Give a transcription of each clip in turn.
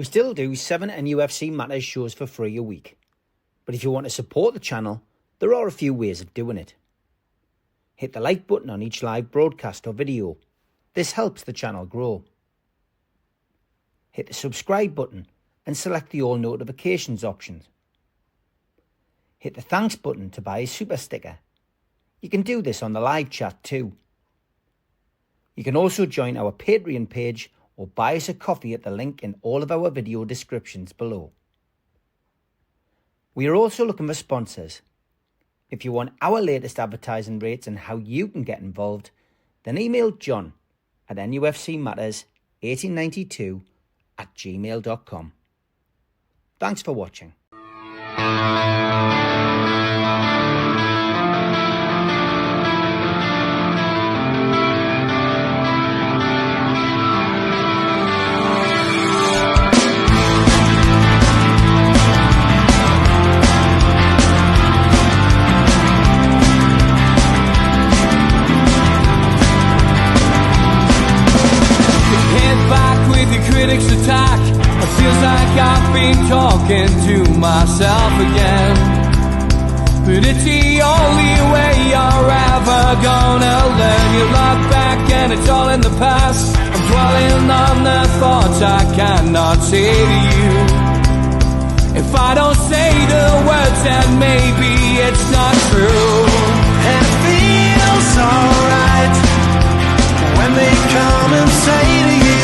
We still do 7 NUFC Matters shows for free a week. But if you want to support the channel, there are a few ways of doing it. Hit the like button on each live broadcast or video. This helps the channel grow. Hit the subscribe button and select the all notifications option. Hit the thanks button to buy a super sticker. You can do this on the live chat too. You can also join our Patreon page or buy us a coffee at the link in all of our video descriptions below. We are also looking for sponsors. If you want our latest advertising rates and how you can get involved, then email John at nufcmatters1892@gmail.com. Thanks for watching. Critics attack. It feels like I've been talking to myself again. But it's the only way you're ever gonna learn. You look back and it's all in the past. I'm dwelling on the thoughts I cannot say to you. If I don't say the words, then maybe it's not true. And it feels alright when they come and say to you,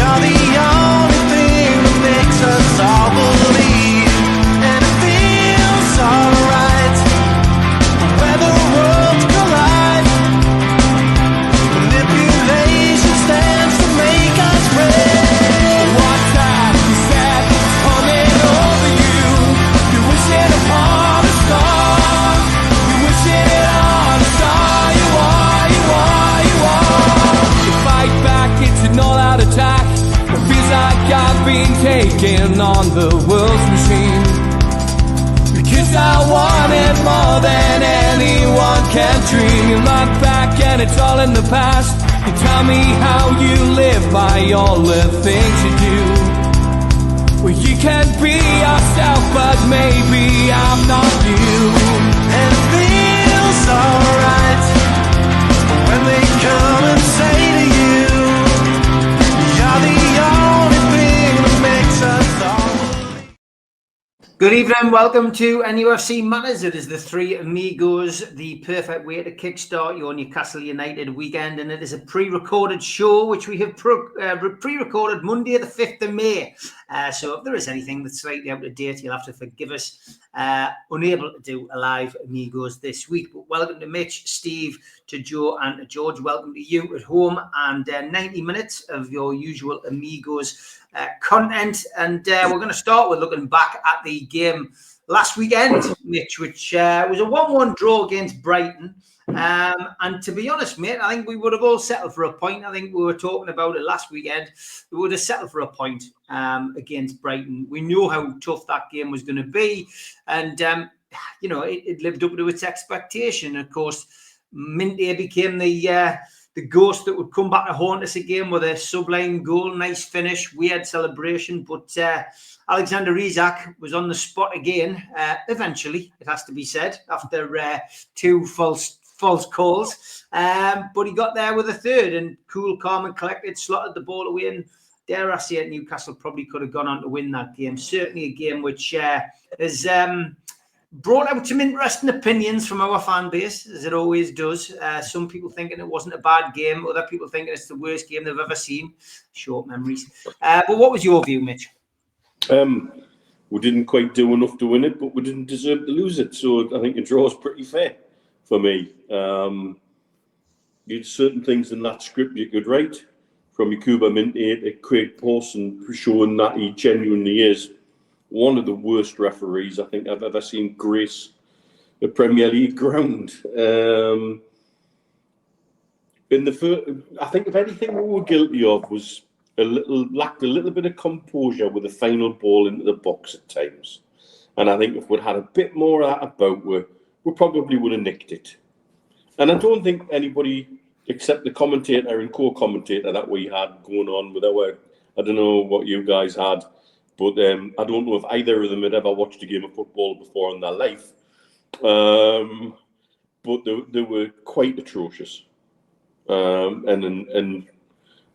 you're the only thing that makes us all believe. And it feels alright where the worlds collide. Manipulation stands to make us break. What time you said was coming over you. You wish it upon a star. You wish it on a star. You are, you are, you are. You fight back, it's an all-out attack. It feels like I've been taken on the world's machine. Because I want it more than anyone can dream. You look back and it's all in the past. You tell me how you live by all the things you do. Well, you can be yourself, but maybe I'm not you. And it feels alright when they come and say to you, you're the only thing that makes us all. Good evening, welcome to NUFC Matters. It is the three amigos, the perfect way to kickstart your Newcastle United weekend, and it is a pre-recorded show which we have pre-recorded Monday the 5th of May. So if there is anything that's slightly out of date, you'll have to forgive us. Unable to do a live Amigos this week, but welcome to Mitch, Steve, to Joe and to George. Welcome to you at home, and 90 minutes of your usual Amigos content, and we're going to start with looking back at the game last weekend, Mitch, which was a 1-1 draw against Brighton. And to be honest, mate, I think we would have all settled for a point. I think we were talking about it last weekend. We would have settled for a point against Brighton. We knew how tough that game was going to be, and you know, it lived up to its expectation. Of course, Minte became the ghost that would come back to haunt us again with a sublime goal, nice finish, weird celebration. But Alexander Isak was on the spot again, eventually, it has to be said, after two false calls. But he got there with a third, and cool, calm and collected, slotted the ball away, and dare I say it, Newcastle probably could have gone on to win that game. Certainly a game which has brought out some interesting opinions from our fan base, as it always does. Some people thinking it wasn't a bad game, other people thinking it's the worst game they've ever seen. Short memories. But what was your view, Mitch? We didn't quite do enough to win it, but we didn't deserve to lose it. So I think a draw is pretty fair for me. There's certain things in that script you could write, from Yakuba Minte to Craig Pawson, showing that he genuinely is one of the worst referees I think I've ever seen grace a Premier League ground. In the first, I think if anything we were guilty of was lacked a little bit of composure with the final ball into the box at times. And I think if we'd had a bit more of that about, we probably would have nicked it. And I don't think anybody except the commentator and co-commentator that we had going on with I don't know what you guys had, but I don't know if either of them had ever watched a game of football before in their life. But they were quite atrocious. And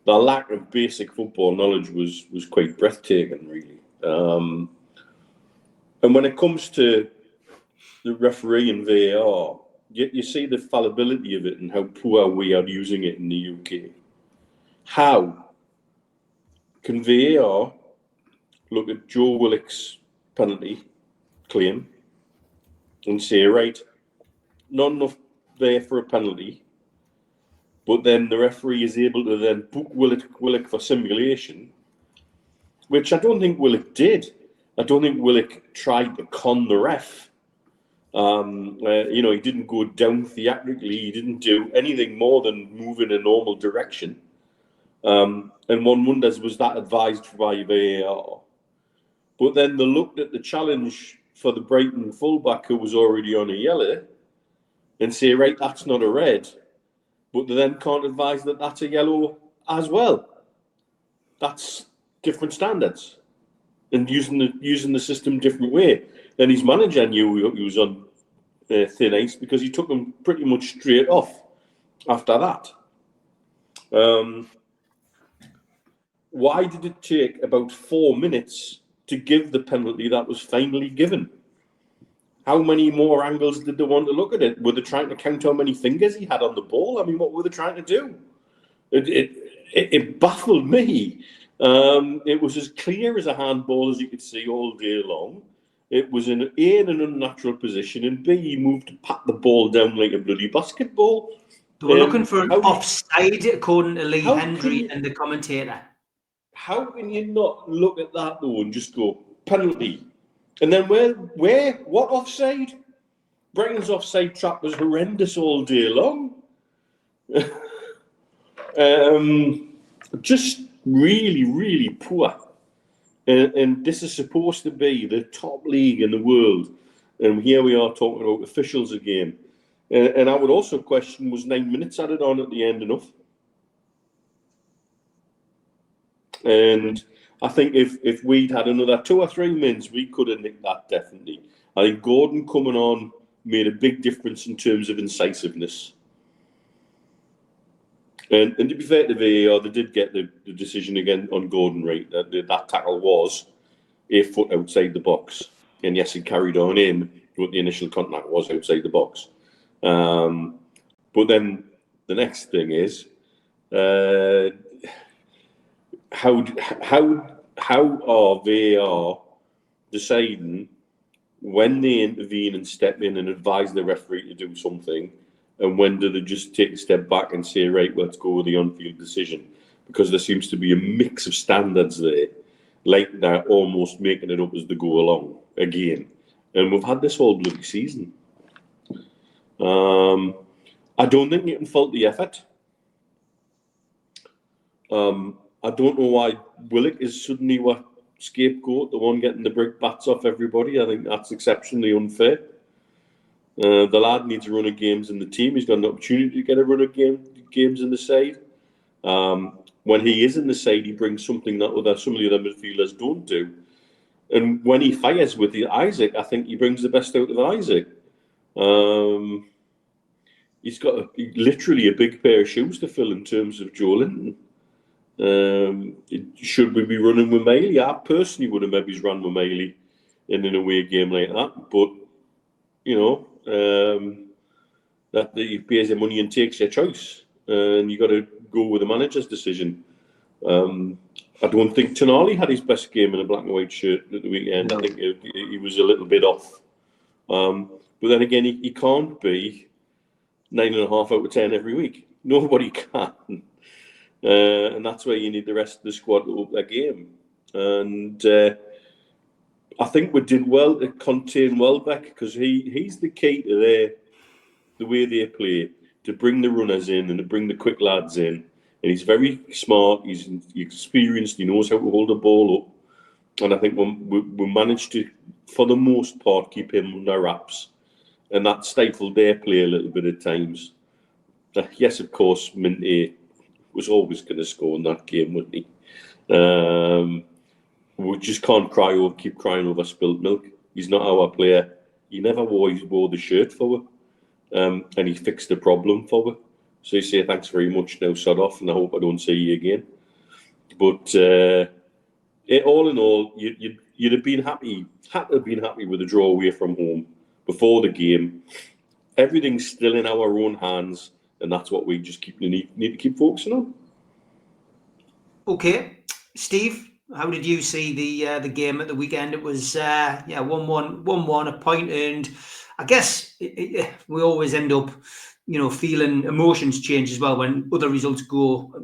the lack of basic football knowledge was quite breathtaking, really. And when it comes to the referee and VAR, you see the fallibility of it and how poor we are using it in the UK. How can VAR look at Joe Willock's penalty claim and say, right, not enough there for a penalty, but then the referee is able to then book Willock for simulation, which I don't think Willock did. I don't think Willock tried to con the ref. He didn't go down theatrically. He didn't do anything more than move in a normal direction. And one wonders, was that advised by VAR? But then they looked at the challenge for the Brighton fullback who was already on a yellow and say, right, that's not a red. But they then can't advise that that's a yellow as well. That's different standards and using the system different way. Then his manager knew he was on thin ice because he took him pretty much straight off after that. Why did it take about 4 minutes to give the penalty that was finally given? How many more angles did they want to look at it? Were they trying to count how many fingers he had on the ball? I mean, what were they trying to do? It baffled me. It was as clear as a handball as you could see all day long. It was in an unnatural position, and B, he moved to pat the ball down like a bloody basketball. They were looking for an offside, according to Lee Hendry and the commentator. How can you not look at that though and just go penalty? And then what offside? Brighton's offside trap was horrendous all day long. Just really, really poor. And this is supposed to be the top league in the world. And here we are talking about officials again. And I would also question, was 9 minutes added on at the end enough? And I think if we'd had another 2 or 3 minutes, we could have nicked that definitely. I think Gordon coming on made a big difference in terms of incisiveness. And to be fair to VAR, they did get the decision again on Gordon right. That tackle was a foot outside the box. And yes, he carried on in, but the initial contact was outside the box. But then the next thing is, how are VAR deciding when they intervene and step in and advise the referee to do something, and when do they just take a step back and say, right, let's go with the on-field decision? Because there seems to be a mix of standards there, like they're almost making it up as they go along again. And we've had this whole bloody season. I don't think you can fault the effort. I don't know why Willock is suddenly what scapegoat, the one getting the brick bats off everybody. I think that's exceptionally unfair. The lad needs a run of games in the team. He's got an opportunity to get a run of games in the side. When he is in the side, he brings something that some of the other midfielders don't do. And when he fires with Isaac, I think he brings the best out of Isaac. He's got literally a big pair of shoes to fill in terms of Joe Linton. Should we be running with Maley? I personally would have maybe run with Maley in an away game like that. But, that he pays your money and takes your choice. And you got to go with the manager's decision. I don't think Tonali had his best game in a black and white shirt at the weekend. No. I think he was a little bit off. But then again, he can't be 9.5 out of 10 every week. Nobody can. And that's where you need the rest of the squad to up their game. And I think we did well to contain Welbeck, because he's the key to the way they play, to bring the runners in and to bring the quick lads in. And he's very smart, he's experienced, he knows how to hold the ball up. And I think we managed to, for the most part, keep him under wraps. And that stifled their play a little bit at times. Yes, of course, Minty was always going to score in that game, wasn't he? We just can't keep crying over spilt milk. He's not our player. He never wore the shirt for her, and he fixed the problem for her. So you say thanks very much now, sod off, and I hope I don't see you again. But all in all, you'd have been happy. Had to have been happy with a draw away from home before the game. Everything's still in our own hands, and that's what we just need to keep focusing on. Okay, Steve, how did you see the game at the weekend? It was 1-1, a point earned. I guess we always end up, feeling emotions change as well when other results go,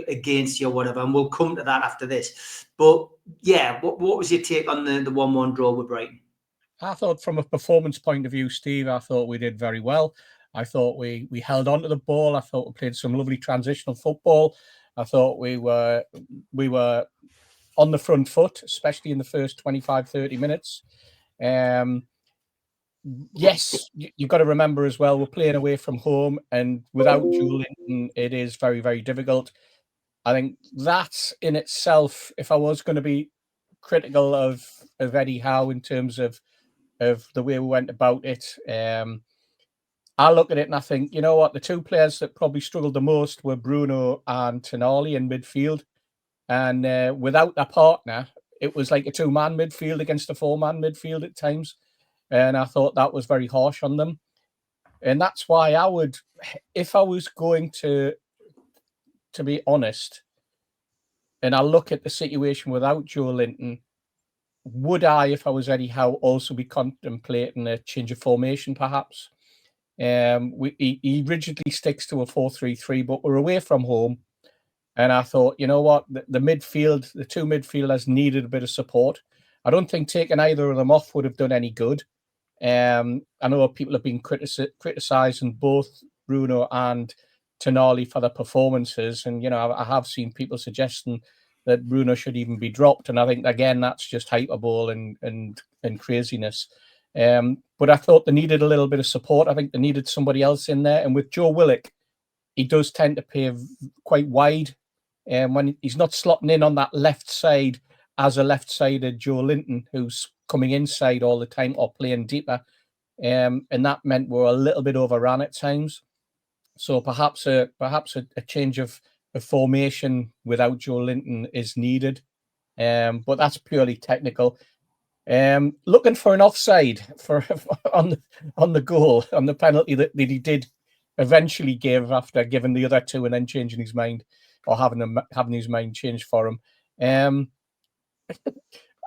against you or whatever. And we'll come to that after this. But yeah, what was your take on the 1-1 draw with Brighton? I thought from a performance point of view, Steve, I thought we did very well. I thought we held on to the ball. I thought we played some lovely transitional football. I thought we were on the front foot, especially in the first 25, 30 minutes. Yes, you've got to remember as well, we're playing away from home, and without Joelinton, it is very, very difficult. I think that in itself, if I was going to be critical of Eddie Howe in terms of the way we went about it, I look at it and I think, you know what, the two players that probably struggled the most were Bruno and Tonali in midfield. And without a partner, it was like a two-man midfield against a four-man midfield at times. And I thought that was very harsh on them. And that's why I would, if I was going to be honest, and I look at the situation without Joelinton, would I, if I was Eddie Howe, also be contemplating a change of formation, perhaps? He rigidly sticks to a 4-3-3, but we're away from home. And I thought, you know what, the midfield, the two midfielders needed a bit of support. I don't think taking either of them off would have done any good. I know people have been criticising both Bruno and Tonali for their performances. And, I have seen people suggesting that Bruno should even be dropped. And I think, again, that's just hyperbole and craziness. But I thought they needed a little bit of support. I think they needed somebody else in there. And with Joe Willock, he does tend to play quite wide. And when he's not slotting in on that left side as a left-sided Joelinton, who's coming inside all the time or playing deeper. And that meant we were a little bit overrun at times. So perhaps a change of formation without Joelinton is needed. But that's purely technical. Looking for an offside on the goal, on the penalty that he did eventually give after giving the other two and then changing his mind, or having his mind changed for him.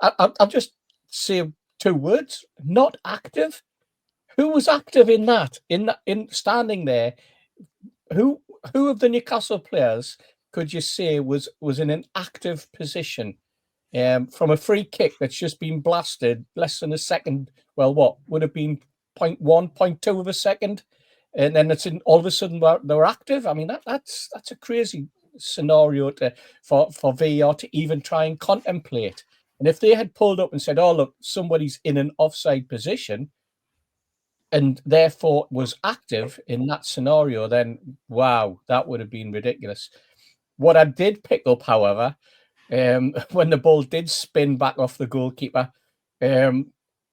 I'll just say two words: not active. Who was active in that? In standing there, who of the Newcastle players could you say was in an active position? From a free kick that's just been blasted less than a second. Well, what would have been 0.1, 0.2 of a second, and then all of a sudden they're active. I mean, that's a crazy scenario for VAR to even try and contemplate. And if they had pulled up and said, "Oh, look, somebody's in an offside position," and therefore was active in that scenario, then wow, that would have been ridiculous. What I did pick up, however, when the ball did spin back off the goalkeeper,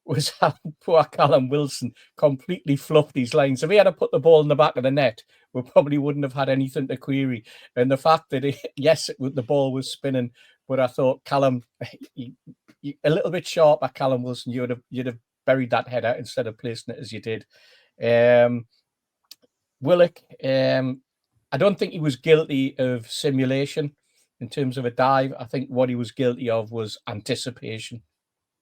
was how poor Callum Wilson completely fluffed his lines. If he had to put the ball in the back of the net, we probably wouldn't have had anything to query. And the fact that, the ball was spinning, but I thought Callum, a little bit sharper, Callum Wilson, you'd have buried that header instead of placing it as you did. Willock, I don't think he was guilty of simulation in terms of a dive. I think what he was guilty of was anticipation.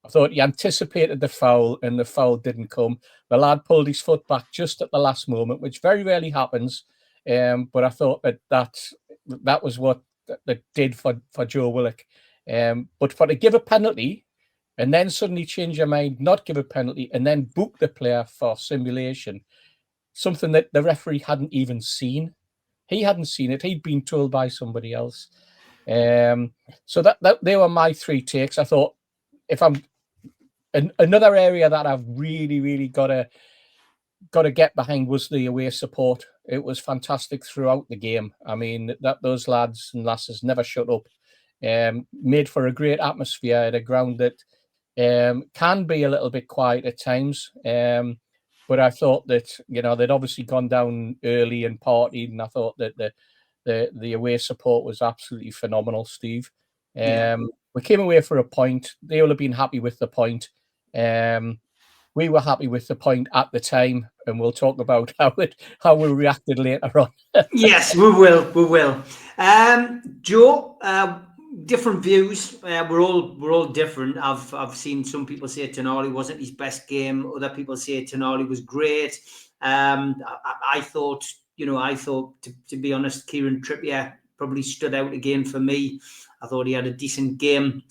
I thought he anticipated the foul and the foul didn't come. The lad pulled his foot back just at the last moment, which very rarely happens. But I thought that was what that did for Joe Willock. But to give a penalty and then suddenly change your mind, not give a penalty, and then book the player for simulation, something that the referee hadn't even seen. He hadn't seen it. He'd been told by somebody else. So that they were my three takes. I thought, if I'm another area that I've really got to get behind was the away support. It was fantastic throughout the game. I mean, those lads and lasses never shut up. made for a great atmosphere at a ground that can be a little bit quiet at times. But I thought that, they'd obviously gone down early and partied, and I thought that the away support was absolutely phenomenal, Steve. We came away for a point. They will have been happy with the point. We were happy with the point at the time, and we'll talk about how we reacted later on. Yes, we will. Joe, different views. We're all different. I've seen some people say Tonali wasn't his best game. Other people say Tonali was great. I thought, to be honest, Kieran Trippier probably stood out again for me. I thought he had a decent game.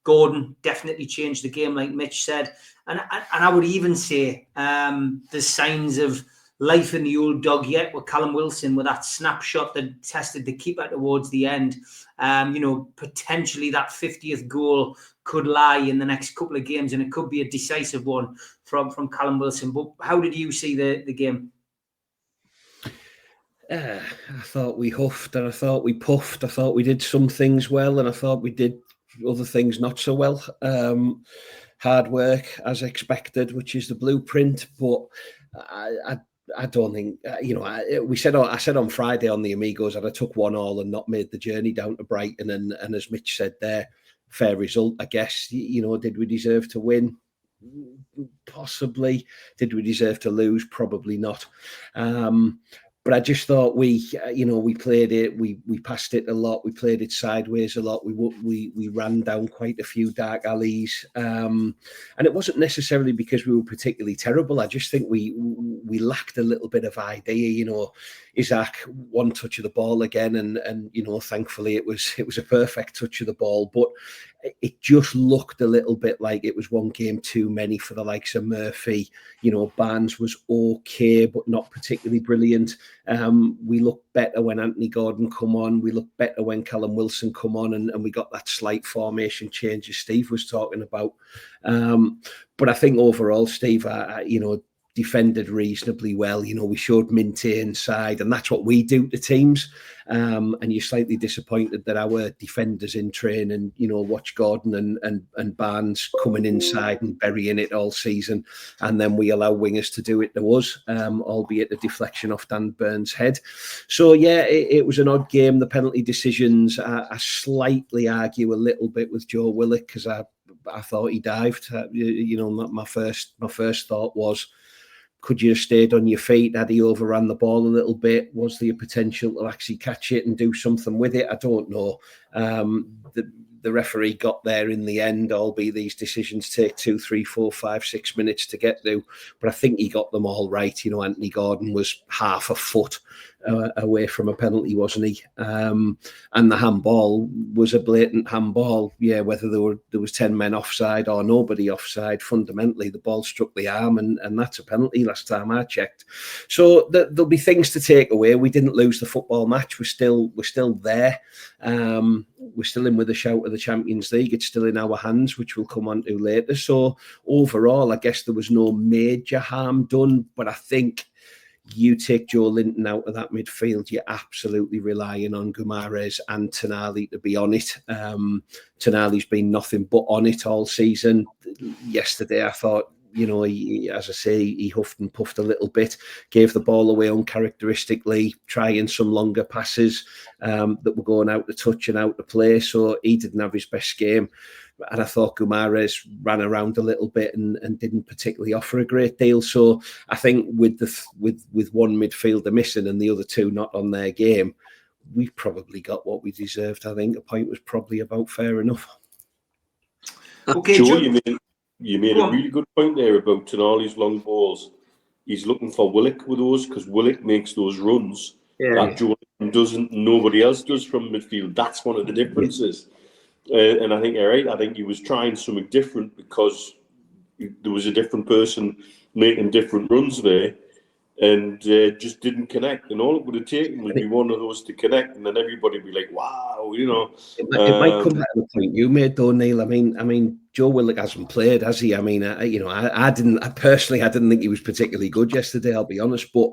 Gordon definitely changed the game, like Mitch said. And I would even say there's signs of life in the old dog yet with Callum Wilson, with that snapshot that tested the keeper towards the end. Potentially that 50th goal could lie in the next couple of games, and it could be a decisive one from Callum Wilson. But how did you see the game? I thought we huffed and I thought we puffed. I thought we did some things well and I thought we did other things not so well. Hard work as expected, which is the blueprint. But I don't think, I said on Friday on the Amigos that I took 1-1 and not made the journey down to Brighton. And as Mitch said there, fair result, I guess. Did we deserve to win? Possibly. Did we deserve to lose? Probably not. But I just thought we played it. We passed it a lot. We played it sideways a lot. We ran down quite a few dark alleys, and it wasn't necessarily because we were particularly terrible. I just think we lacked a little bit of idea. Isaac, one touch of the ball again, and thankfully it was a perfect touch of the ball, but it just looked a little bit like it was one game too many for the likes of Murphy. Barnes was okay, but not particularly brilliant. We looked better when Anthony Gordon come on. We looked better when Callum Wilson come on, and we got that slight formation change as Steve was talking about. But I think overall, Steve, defended reasonably well. We showed Minty inside, and that's what we do to teams. And you're slightly disappointed that our defenders in training, watch Gordon and Barnes coming inside and burying it all season, and then we allow wingers to do it to us, albeit a deflection off Dan Burns' head. So yeah, it was an odd game. The penalty decisions, I slightly argue a little bit with Joe Willock because I thought he dived. My first thought was, could you have stayed on your feet? Had he overran the ball a little bit? Was there a potential to actually catch it and do something with it? I don't know. The referee got there in the end, albeit these decisions take 2, 3, 4, 5, 6 minutes to get to. But I think he got them all right. Anthony Gordon was half a foot away from a penalty, wasn't he? And the handball was a blatant handball. Yeah, whether there was 10 men offside or nobody offside, fundamentally the ball struck the arm, and that's a penalty last time I checked. So there'll be things to take away. We didn't lose the football match. We're still there. We're still in with a shout of the Champions League. It's still in our hands, which we'll come on to later. So overall, I guess there was no major harm done, but I think you take Joe Linton out of that midfield, you're absolutely relying on Guimaraes and Tonali to be on it. Tonali's been nothing but on it all season. Yesterday, I thought, as I say, he huffed and puffed a little bit, gave the ball away uncharacteristically, trying some longer passes that were going out to touch and out to play. So he didn't have his best game. And I thought Guimaraes ran around a little bit and didn't particularly offer a great deal. So I think with one midfielder missing and the other two not on their game, we probably got what we deserved. I think a point was probably about fair enough. Okay, Joe, you made a really good point there about Tonali's long balls. He's looking for Willock with those because Willock makes those runs that Joe doesn't. Nobody else does from midfield. That's one of the differences. And I think you're right. I think he was trying something different because there was a different person making different runs there. and just didn't connect. And all it would have taken would be one of those to connect, and then everybody would be like, "Wow," you know. It might come back to the point you made, though, Neil. I mean, Joe Willock hasn't played, has he? I mean, I didn't think he was particularly good yesterday. I'll be honest, but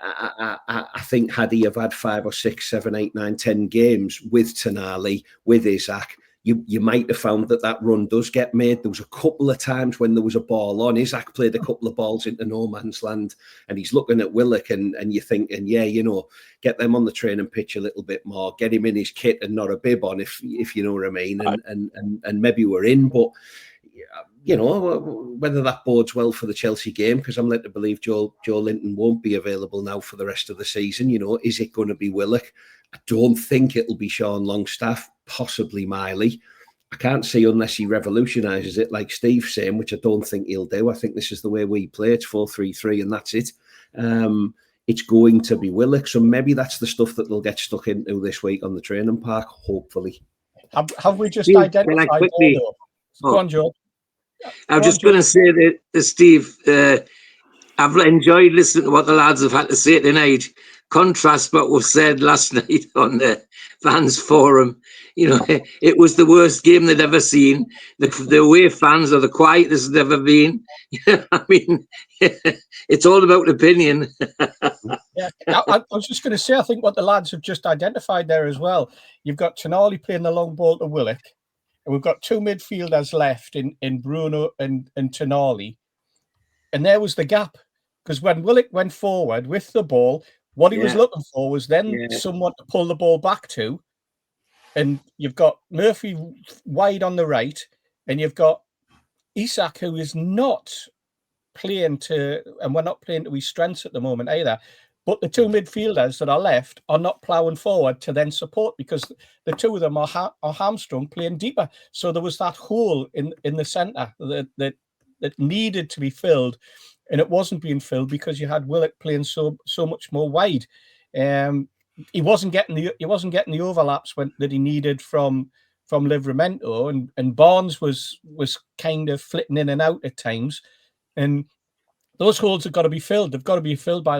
I think had he have had 5 or 6, 7, 8, 9, 10 games with Tonali, with Isaac, you might have found that run does get made. There was a couple of times when there was a ball on. Isaac played a couple of balls into no man's land, and he's looking at Willock, and you're thinking, yeah, you know, get them on the training pitch a little bit more, get him in his kit and not a bib on, if you know what I mean, and maybe we're in. But you know, whether that bodes well for the Chelsea game, because I'm led to believe Joe Linton won't be available now for the rest of the season. You know, is it going to be Willock? I don't think it'll be Sean Longstaff, possibly Miley. I can't see unless he revolutionises it, like Steve's saying, which I don't think he'll do. I think this is the way we play. It's 4-3-3 and that's it. It's going to be Willock. So maybe that's the stuff that they'll get stuck into this week on the training park, hopefully. Have we just identified quickly? Go on, Joe. I'm just going to say that Steve, I've enjoyed listening to what the lads have had to say tonight. Contrast what was said last night on the fans forum. You know, it was the worst game they'd ever seen. The away fans are the quietest they've ever been. I mean, it's all about opinion. Yeah, I was just going to say, I think what the lads have just identified there as well. You've got Tonali playing the long ball to Willock, and we've got 2 midfielders left in Bruno and Tonali. And there was the gap, because when Willock went forward with the ball, what he was looking for was then someone to pull the ball back to. And you've got Murphy wide on the right, and you've got Isak, who is not playing to, and we're not playing to his strengths at the moment either. But the 2 midfielders that are left are not ploughing forward to then support, because the 2 of them are hamstrung playing deeper. So there was that hole in the centre that needed to be filled, and it wasn't being filled because you had Willock playing so much more wide. He wasn't getting the overlaps that he needed from Livramento, and Barnes was kind of flitting in and out at times, and those holes have got to be filled. They've got to be filled by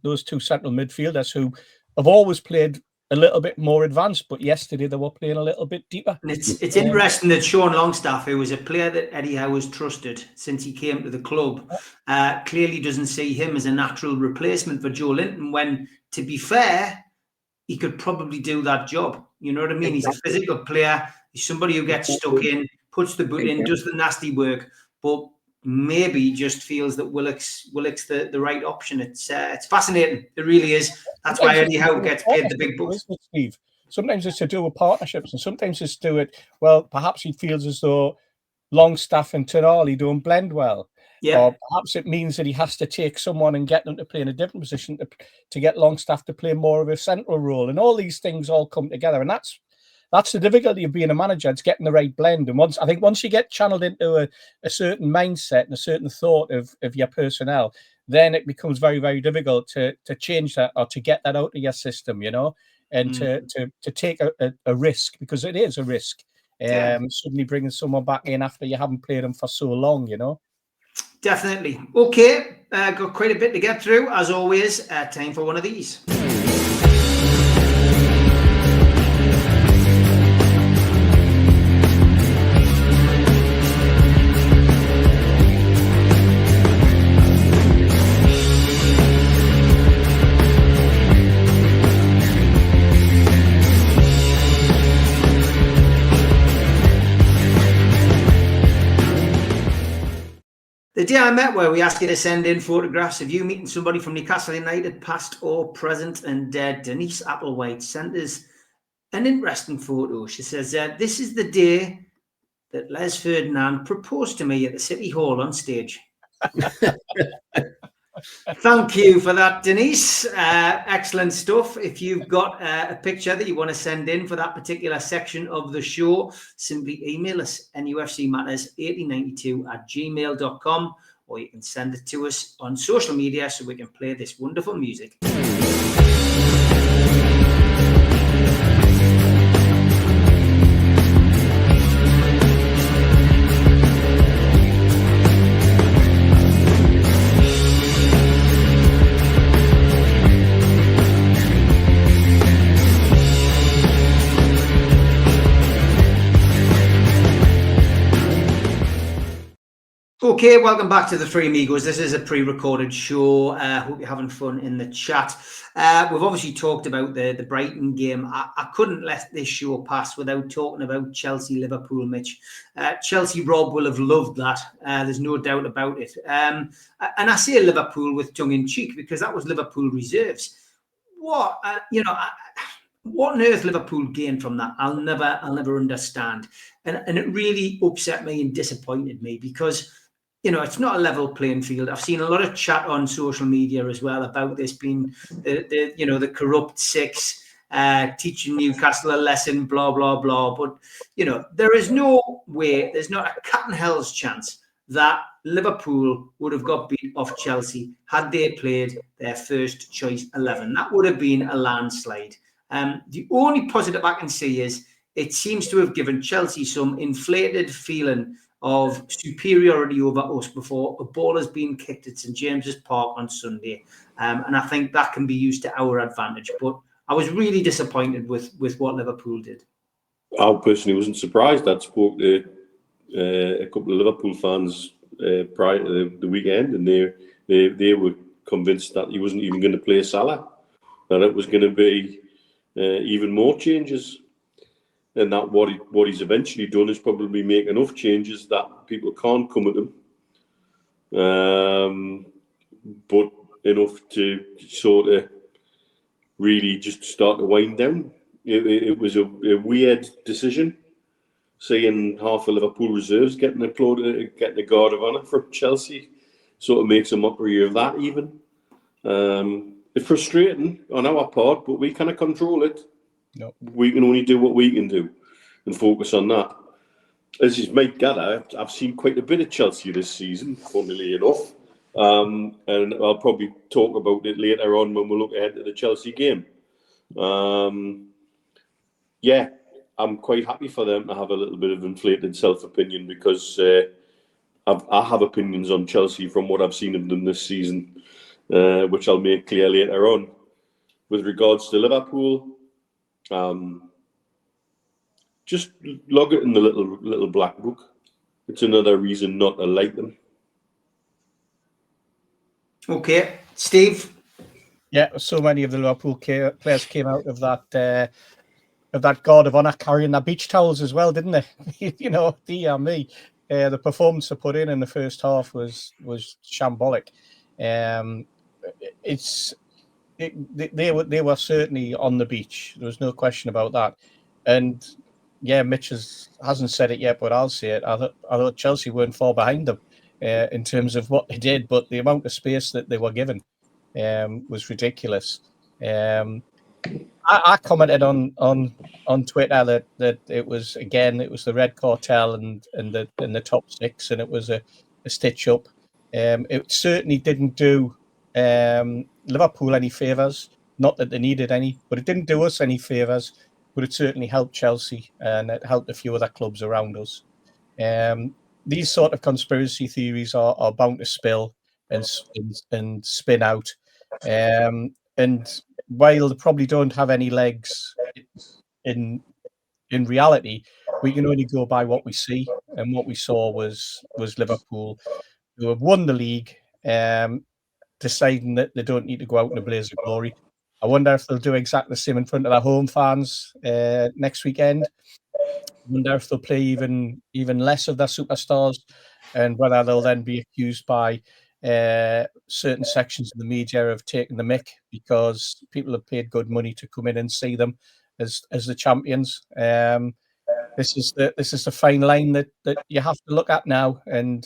those 2 central midfielders who have always played a little bit more advanced, but yesterday they were playing a little bit deeper. And it's interesting that Sean Longstaff, who was a player that Eddie Howe has trusted since he came to the club, clearly doesn't see him as a natural replacement for Joe Linton, when, to be fair, he could probably do that job. You know what I mean? Exactly. He's a physical player. He's somebody who gets stuck in, puts the boot in, does the nasty work, but maybe just feels that Willock's the right option. It's fascinating. It really is. That's why Eddie Howe gets paid the big bucks. Steve. Sometimes it's to do with partnerships, and sometimes it's to do with, well, perhaps he feels as though Longstaff and Tonali don't blend well. Yeah. Or perhaps it means that he has to take someone and get them to play in a different position to get Longstaff to play more of a central role. And all these things all come together. And that's the difficulty of being a manager. It's getting the right blend. And once you get channeled into a certain mindset and a certain thought of your personnel, then it becomes very, very difficult to change that or to get that out of your system, you know, and to take a risk, because it is a risk. Suddenly bringing someone back in after you haven't played them for so long, you know. Definitely. Okay, got quite a bit to get through. As always, time for one of these. The day I met, where we asked you to send in photographs of you meeting somebody from Newcastle United, past or present, and Denise Applewhite sent us an interesting photo. She says, this is the day that Les Ferdinand proposed to me at the City Hall on stage. Thank you for that, Denise. Excellent stuff. If you've got a picture that you want to send in for that particular section of the show, simply email us nufcmatterspodcast@gmail.com, or you can send it to us on social media so we can play this wonderful music. Okay, welcome back to the Three Amigos. This is a pre-recorded show. Hope you're having fun in the chat. We've obviously talked about the Brighton game. I couldn't let this show pass without talking about Chelsea-Liverpool, Mitch. Chelsea Rob will have loved that. There's no doubt about it. And I say Liverpool with tongue-in-cheek because that was Liverpool reserves. What on earth Liverpool gained from that? I'll never understand. And it really upset me and disappointed me because it's not a level playing field. I've seen a lot of chat on social media as well about this being the corrupt six teaching Newcastle a lesson, blah, blah, blah. But, there is no way, there's not a cat and hell's chance that Liverpool would have got beat off Chelsea had they played their first choice 11. That would have been a landslide. The only positive I can see is it seems to have given Chelsea some inflated feeling of superiority over us before a ball has been kicked at St James's Park on Sunday. And I think that can be used to our advantage. But I was really disappointed with what Liverpool did. I personally wasn't surprised. I spoke to a couple of Liverpool fans prior to the weekend, and they were convinced that he wasn't even going to play Salah, that it was going to be even more changes. And that what he's eventually done is probably make enough changes that people can't come at him, but enough to sort of really just start to wind down. It was a weird decision, seeing half of Liverpool reserves getting applauded, getting a guard of honour from Chelsea, sort of makes a mockery of that even. It's frustrating on our part, but we cannot control it. No. We can only do what we can do and focus on that. As you might gather, I've seen quite a bit of Chelsea this season, funnily enough. And I'll probably talk about it later on when we look ahead to the Chelsea game. I'm quite happy for them to have a little bit of inflated self-opinion because I have opinions on Chelsea from what I've seen of them this season, which I'll make clear later on. With regards to Liverpool, just log it in the little black book. It's another reason not to like them. Okay, Steve. Yeah, so many of the Liverpool players came out of that guard of honour carrying their beach towels as well, didn't they? Dear me, the performance they put in the first half was shambolic. They were certainly on the beach. There was no question about that. And yeah, Mitch hasn't said it yet, but I'll say it. I thought Chelsea weren't far behind them in terms of what they did, but the amount of space that they were given was ridiculous. I commented on Twitter that it was the red cartel and the top six, and it was a stitch up. It certainly didn't do Liverpool any favours. Not that they needed any, but it didn't do us any favours. But it certainly helped Chelsea, and it helped a few other clubs around us. These sort of conspiracy theories are bound to spill and spin out. And while they probably don't have any legs in reality, we can only go by what we see. And what we saw was Liverpool, who have won the league, deciding that they don't need to go out in a blaze of glory. I wonder if they'll do exactly the same in front of their home fans next weekend. I wonder if they'll play even less of their superstars, and whether they'll then be accused by certain sections of the media of taking the mick because people have paid good money to come in and see them as the champions. This is the fine line that you have to look at now, and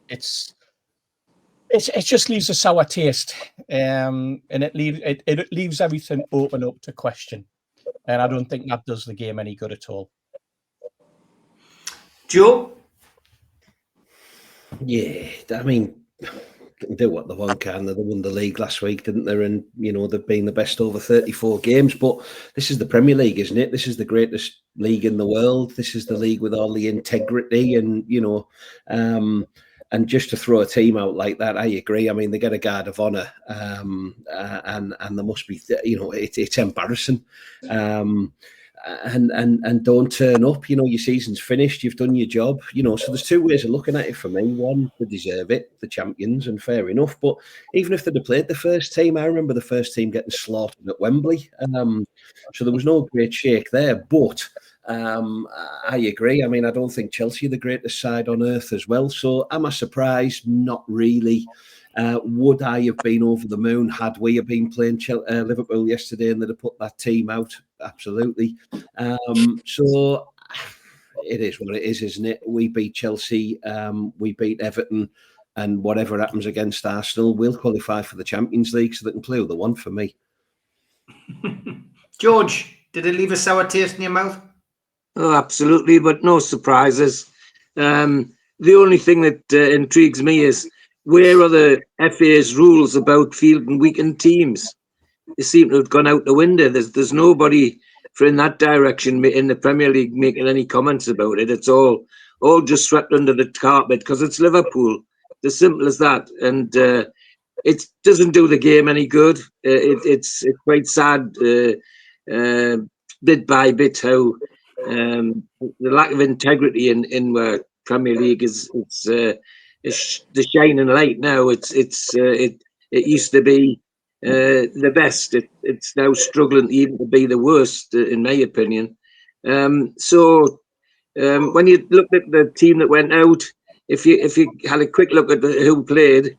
it just leaves a sour taste, and it leaves everything open up to question, and I don't think that does the game any good at all. Joe? Yeah, I mean, do what they want, can they? They won the league last week, didn't they? And they've been the best over 34 games. But this is the Premier League, isn't it? This is the greatest league in the world. This is the league with all the integrity, and and just to throw a team out like that, I agree. I mean, they get a guard of honour, and there must be, it's embarrassing. and don't turn up. You know, your season's finished. You've done your job. You know, so there's two ways of looking at it for me. One, they deserve it, the champions, and fair enough. But even if they'd have played the first team, I remember the first team getting slaughtered at Wembley. So there was no great shake there. But I agree. I mean, I don't think Chelsea are the greatest side on earth as well. So am I surprised? Not really. Would I have been over the moon had we have been playing Liverpool yesterday and they'd have put that team out? Absolutely. So it is what it is, isn't it? We beat Chelsea, we beat Everton, and whatever happens against Arsenal, we'll qualify for the Champions League, so they can play with the one for me. George, did it leave a sour taste in your mouth? Oh, absolutely, but no surprises. The only thing that intrigues me is, where are the FA's rules about fielding weakened teams? They seem to have gone out the window. There's nobody in that direction in the Premier League making any comments about it. It's all just swept under the carpet because it's Liverpool. It's as simple as that. And it doesn't do the game any good. It's quite sad, bit by bit, how the lack of integrity in where Premier League is the shining light now. It used to be the best. It's now struggling even to be the worst, in my opinion. So when you look at the team that went out, if you had a quick look at who played,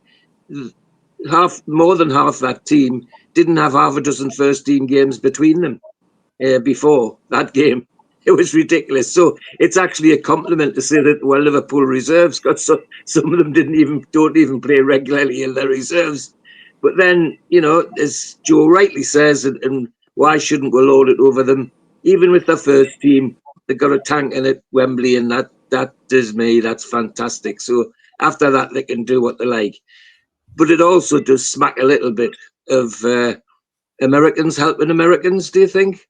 more than half that team didn't have half a dozen first team games between them before that game. It was ridiculous. So it's actually a compliment to say that, well, Liverpool reserves got some of them don't even play regularly in their reserves. But then, you know, as Joe rightly says, and why shouldn't we load it over them? Even with the first team, they got a tank in at Wembley, and that does me. That's fantastic. So after that, they can do what they like. But it also does smack a little bit of Americans helping Americans, do you think?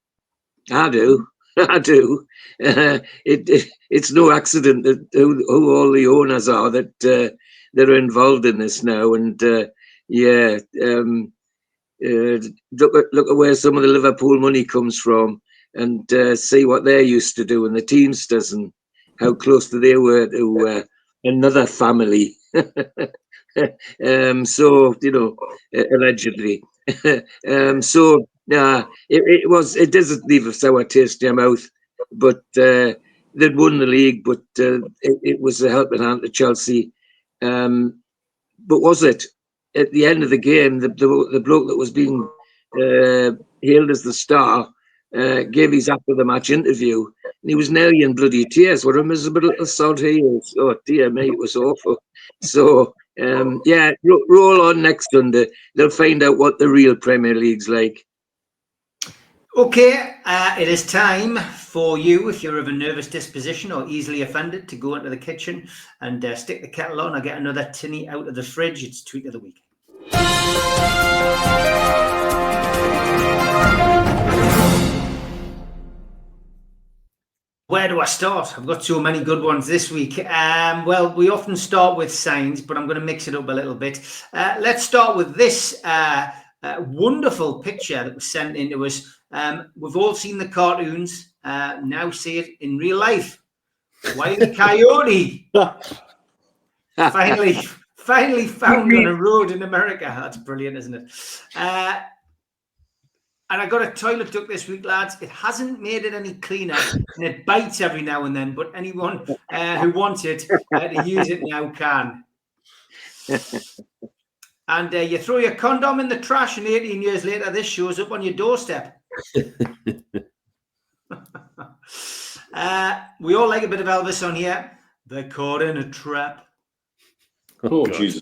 I do. I do. It's no accident that who all the owners are that are involved in this now. And look at where some of the Liverpool money comes from, and see what they're used to doing, the Teamsters, and how close they were to another family. So, you know, allegedly. It doesn't leave a sour taste in your mouth, but they'd won the league, but it was a helping hand to Chelsea. But was it? At the end of the game, the bloke that was being hailed as the star gave his after the match interview, and he was nearly in bloody tears. What a miserable little sod he is. Oh dear me, it was awful. So roll on next Sunday. They'll find out what the real Premier League's like. Okay, it is time for you, if you're of a nervous disposition or easily offended, to go into the kitchen and stick the kettle on or get another tinny out of the fridge. It's Tweet of the Week. Where do I start? I've got so many good ones this week. Well, we often start with signs, but I'm going to mix it up a little bit. Let's start with this wonderful picture that was sent in to us. We've all seen the cartoons, now see it in real life. Wile E. Coyote finally found on a road in America. That's brilliant, isn't it? And I got a toilet duck this week, lads. It hasn't made it any cleaner, and it bites every now and then. But anyone who wants it to use it now can. And you throw your condom in the trash, and 18 years later, this shows up on your doorstep. We all like a bit of Elvis on here. They're caught in a trap. Oh, Jesus.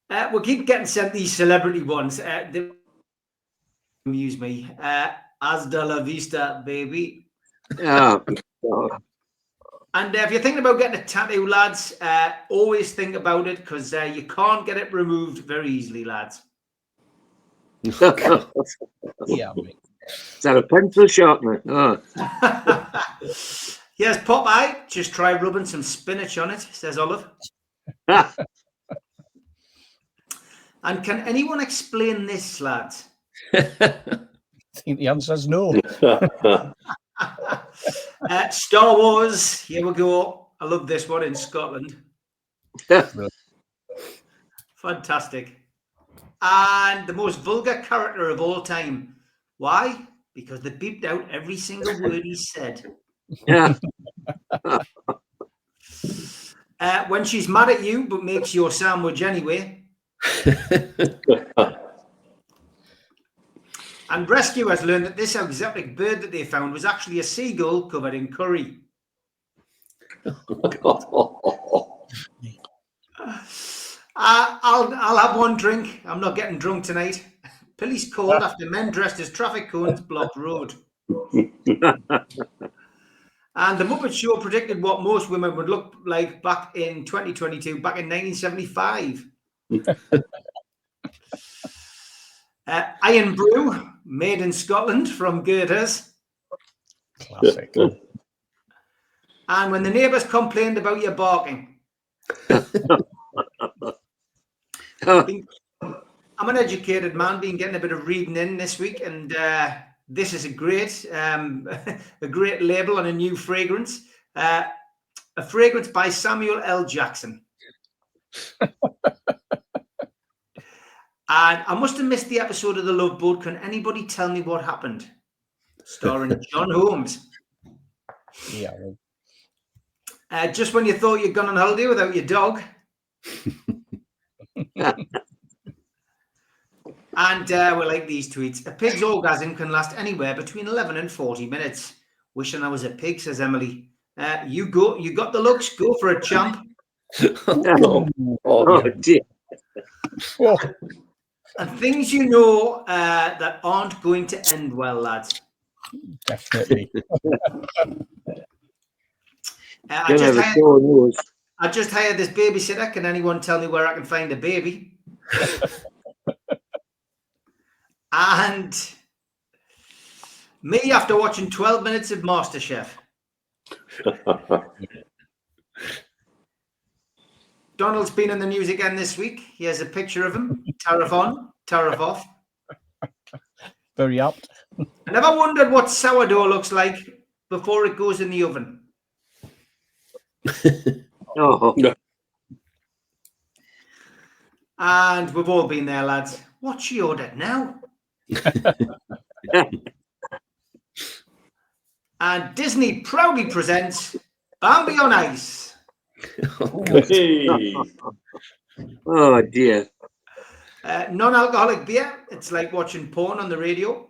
We'll keep getting sent these celebrity ones. They amuse me. Hasta la vista, baby. Oh, God. And if you're thinking about getting a tattoo, lads, always think about it, because you can't get it removed very easily, lads. Yeah, mate. Is that a pencil sharpener? Oh. Here's Popeye. Just try rubbing some spinach on it, says Olive. And can anyone explain this, lads? I think the answer is no. Star Wars. Here we go. I love this one in Scotland. Fantastic. And the most vulgar character of all time. Why? Because they beeped out every single word he said. Yeah. When she's mad at you but makes your sandwich anyway. And rescuers learned that this exotic bird that they found was actually a seagull covered in curry. I'll have one drink. I'm not getting drunk tonight. Police called after men dressed as traffic cones blocked road. And the Muppet Show predicted what most women would look like back in 2022, back in 1975. Iron Brew, made in Scotland from girders. Classic. And when the neighbours complained about your barking. I'm an educated man, been getting a bit of reading in this week, and this is a great label on a new fragrance. A fragrance by Samuel L. Jackson. And I must have missed the episode of The Love Boat. Can anybody tell me what happened? Starring John Holmes. Yeah. Just when you thought you'd gone on holiday without your dog. And we like these tweets. A pig's orgasm can last anywhere between 11 and 40 minutes. Wishing I was a pig, says Emily. You got the looks. Go for it, champ. Oh, dear. Oh, And things you know that aren't going to end well, lads. definitely. I just hired this babysitter. Can anyone tell me where I can find a baby? And me after watching 12 minutes of MasterChef. Donald's been in the news again this week. He has a picture of him. Tariff on, tariff off. Very apt. I never wondered what sourdough looks like before it goes in the oven. Oh. And we've all been there, lads. What's she ordered now? And Disney proudly presents Bambi on Ice. Hey. Oh, dear. Non-alcoholic beer. It's like watching porn on the radio.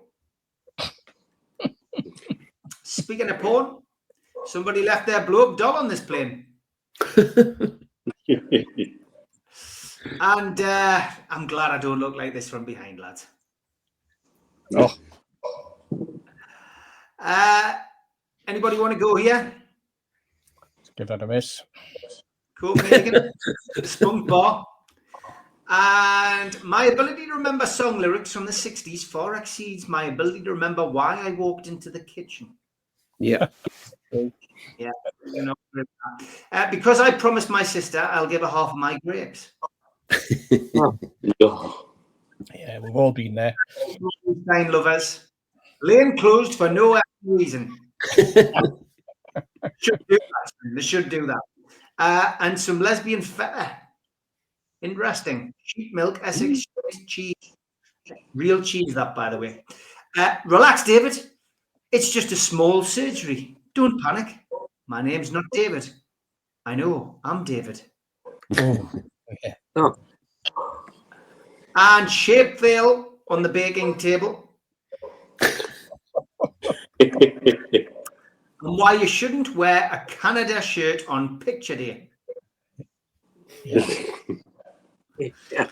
Speaking of porn, somebody left their blow-up doll on this plane. And I'm glad I don't look like this from behind, lads. Oh, Anybody want to go here? give that a miss. Copenhagen, Spunk Bar. And my ability to remember song lyrics from the 60s far exceeds my ability to remember why I walked into the kitchen. Yeah. Yeah. You know, because I promised my sister I'll give her half of my grapes. Yeah, we've all been there. Tyne lovers. Lane closed for no reason. Should do that. They should do that. And some lesbian feta. Interesting. Sheep milk, Essex cheese. Real cheese, that, by the way. Relax, David. It's just a small surgery. Don't panic. My name's not David. I know, I'm David. Oh, yeah. Oh. And shape veil on the baking table. And why you shouldn't wear a Canada shirt on picture day. Yeah. Yeah.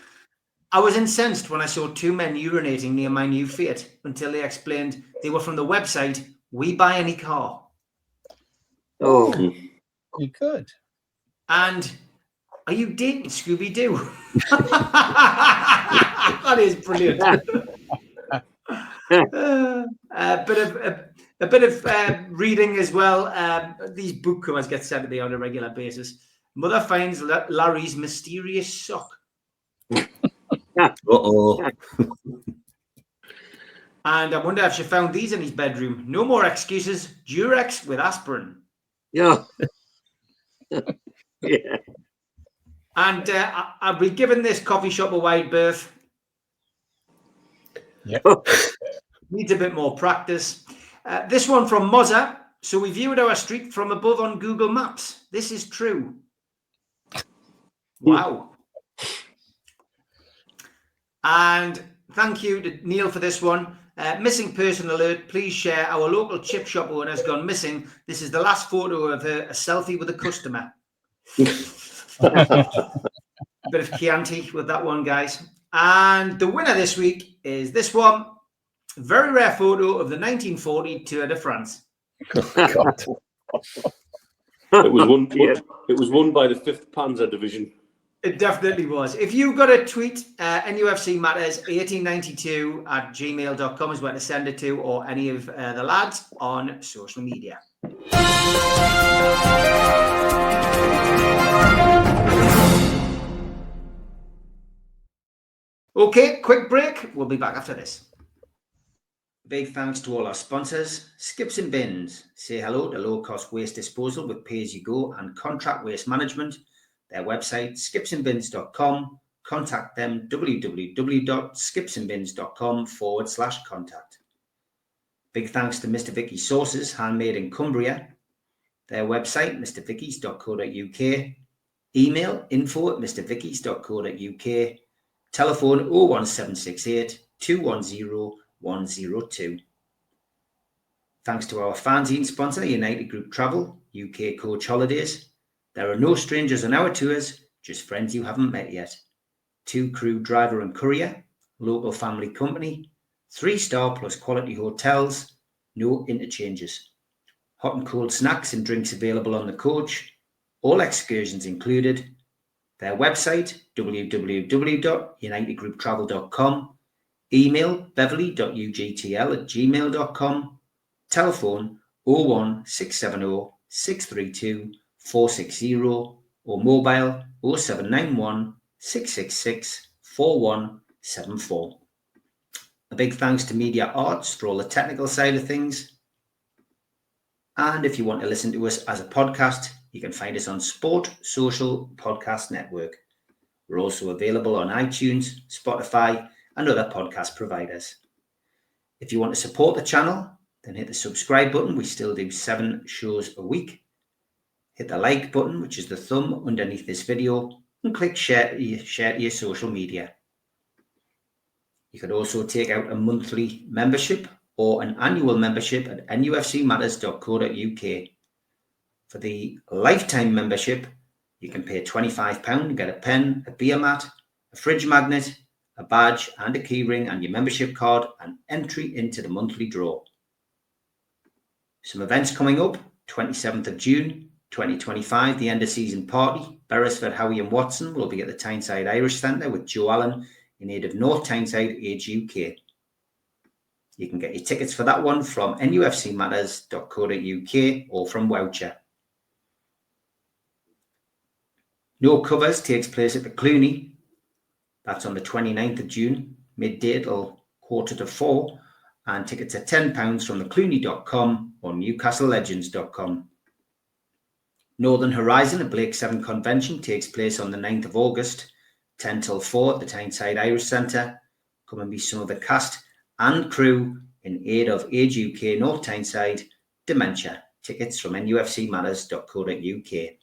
I was incensed when I saw two men urinating near my new Fiat until they explained they were from the website We Buy Any Car. Oh. You could. And are you dating Scooby-Doo? That is brilliant. A bit of reading as well. These book covers get sent to me on a regular basis. Mother finds Larry's mysterious sock. Uh-oh. And I wonder if she found these in his bedroom. No more excuses. Durex with aspirin. Yeah. Yeah. And I'll be giving this coffee shop a wide berth. Yep. Needs a bit more practice. This one from Mozza. So we viewed our street from above on Google Maps. This is true. Wow. And thank you to Neil for this one. Missing person alert. Please share. Our local chip shop owner has gone missing. This is the last photo of her, a selfie with a customer. Bit of Chianti with that one, guys. And the winner this week is this one. Very rare photo of the 1940 Tour de France. God. It was won. Yeah. It was won by the 5th Panzer Division. It definitely was. If you've got a tweet, NUFC Matters 1892 at gmail.com is where to send it to, or any of the lads on social media. Okay, quick break. We'll be back after this. Big thanks to all our sponsors. Skips and Bins. Say hello to low-cost waste disposal with pay-as-you-go and contract waste management. Their website, skipsandbins.com. Contact them, www.skipsandbins.com/contact. Big thanks to Mr. Vicky's Sauces, handmade in Cumbria. Their website, mrvickys.co.uk. Email info@mrvickys.co.uk. Telephone 01768 210 102. Thanks to our fanzine sponsor, United Group Travel, UK Coach Holidays. There are no strangers on our tours, just friends you haven't met yet. 2 crew, driver and courier, local family company, 3-star plus quality hotels, no interchanges. Hot and cold snacks and drinks available on the coach, all excursions included. Their website, www.unitedgrouptravel.com. Email beverly.ugtl@gmail.com. Telephone 01670 632 460 or mobile 0791 666 4174. A big thanks to Media Arts for all the technical side of things. And if you want to listen to us as a podcast, you can find us on Sport Social Podcast Network. We're also available on iTunes, Spotify, and other podcast providers. If you want to support the channel, then hit the subscribe button. We still do 7 shows a week. Hit the like button, which is the thumb underneath this video, and click share to your social media. You could also take out a monthly membership or an annual membership at nufcmatters.co.uk. For the lifetime membership, you can pay £25 and get a pen, a beer mat, a fridge magnet, a badge and a keyring and your membership card, and entry into the monthly draw. Some events coming up: 27th of June 2025, the end of season party. Beresford, Howie and Watson will be at the Tyneside Irish Centre with Joe Allen in aid of North Tyneside Age UK. You can get your tickets for that one from nufcmatters.co.uk or from Voucher. No Covers takes place at the Clooney. That's on the 29th of June, midday till 3:45, and tickets are £10 from theclooney.com or newcastlelegends.com. Northern Horizon, a Blake 7 convention, takes place on the 9th of August, 10 till 4 at the Tyneside Irish Centre. Come and be some of the cast and crew in aid of Age UK North Tyneside Dementia. Tickets from nufcmatters.co.uk.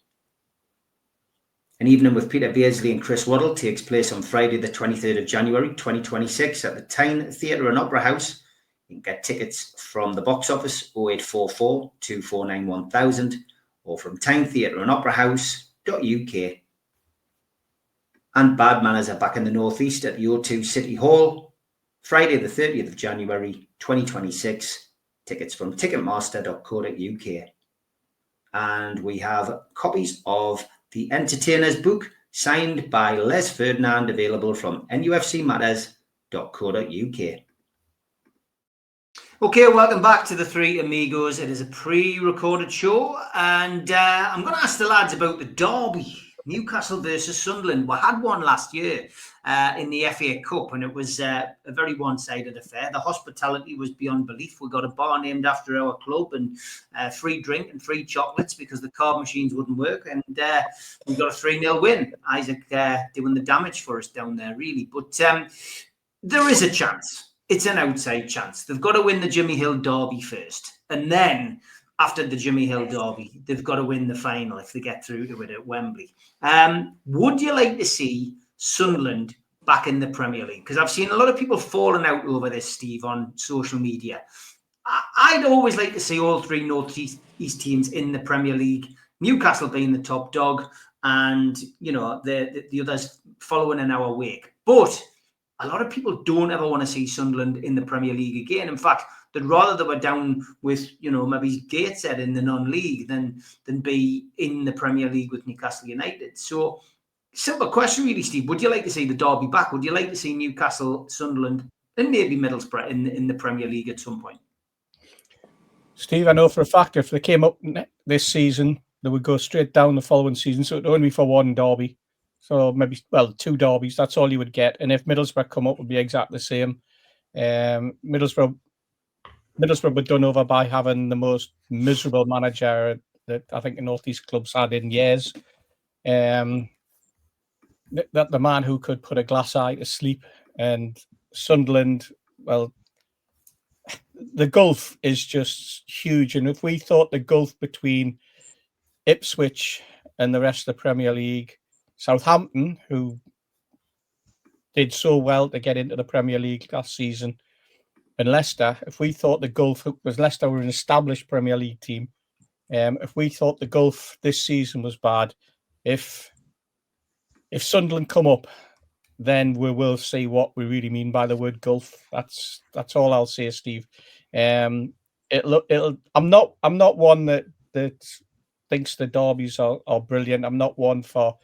An evening with Peter Beardsley and Chris Waddle takes place on Friday the 23rd of January 2026 at the Tyne Theatre and Opera House. You can get tickets from the box office 0844 249 1000 or from tynetheatreandoperahouse.uk. And Bad Manners are back in the Northeast at the O2 City Hall, Friday the 30th of January 2026. Tickets from ticketmaster.co.uk. And we have copies of The Entertainer's book, signed by Les Ferdinand, available from nufcmatters.co.uk. Okay, welcome back to the Three Amigos. It is a pre-recorded show, and I'm going to ask the lads about the derby. Newcastle versus Sunderland. We had one last year in the FACup, and it was a very one-sided affair. The hospitality was beyond belief. We got a bar named after our club, and free drink and free chocolates because the card machines wouldn't work, and we got a 3-0 win. Isaac doing the damage for us down there, really. But there is a chance. It's an outside chance. They've got to win the Jimmy Hill derby first, and then after the Jimmy Hill derby, they've got to win the final if they get through to it at Wembley. Would you like to see Sunderland back in the Premier League? Because I've seen a lot of people falling out over this, Steve, on social media. I'd always like to see all three North East teams in the Premier League, Newcastle being the top dog, and the others following in our wake. But a lot of people don't ever want to see Sunderland in the Premier League again. In fact, they'd rather they were down with, maybe Gateshead in the non-league than be in the Premier League with Newcastle United. So, simple question really, Steve. Would you like to see the derby back? Would you like to see Newcastle, Sunderland, and maybe Middlesbrough in the Premier League at some point? Steve, I know for a fact if they came up this season, they would go straight down the following season. So it would only be for one derby. So maybe, two derbies. That's all you would get. And if Middlesbrough come up, it would be exactly the same. Middlesbrough were done over by having the most miserable manager that I think the North East clubs had in years. That the man who could put a glass eye to sleep. And Sunderland, well, the gulf is just huge. And if we thought the gulf between Ipswich and the rest of the Premier League, Southampton, who did so well to get into the Premier League last season, and Leicester, if we thought the gulf, because Leicester were an established Premier League team, if we thought the gulf this season was bad, if Sunderland come up, then we will see what we really mean by the word gulf. That's all I'll say, Steve. I'm not one that thinks the derbies are brilliant. I'm not one for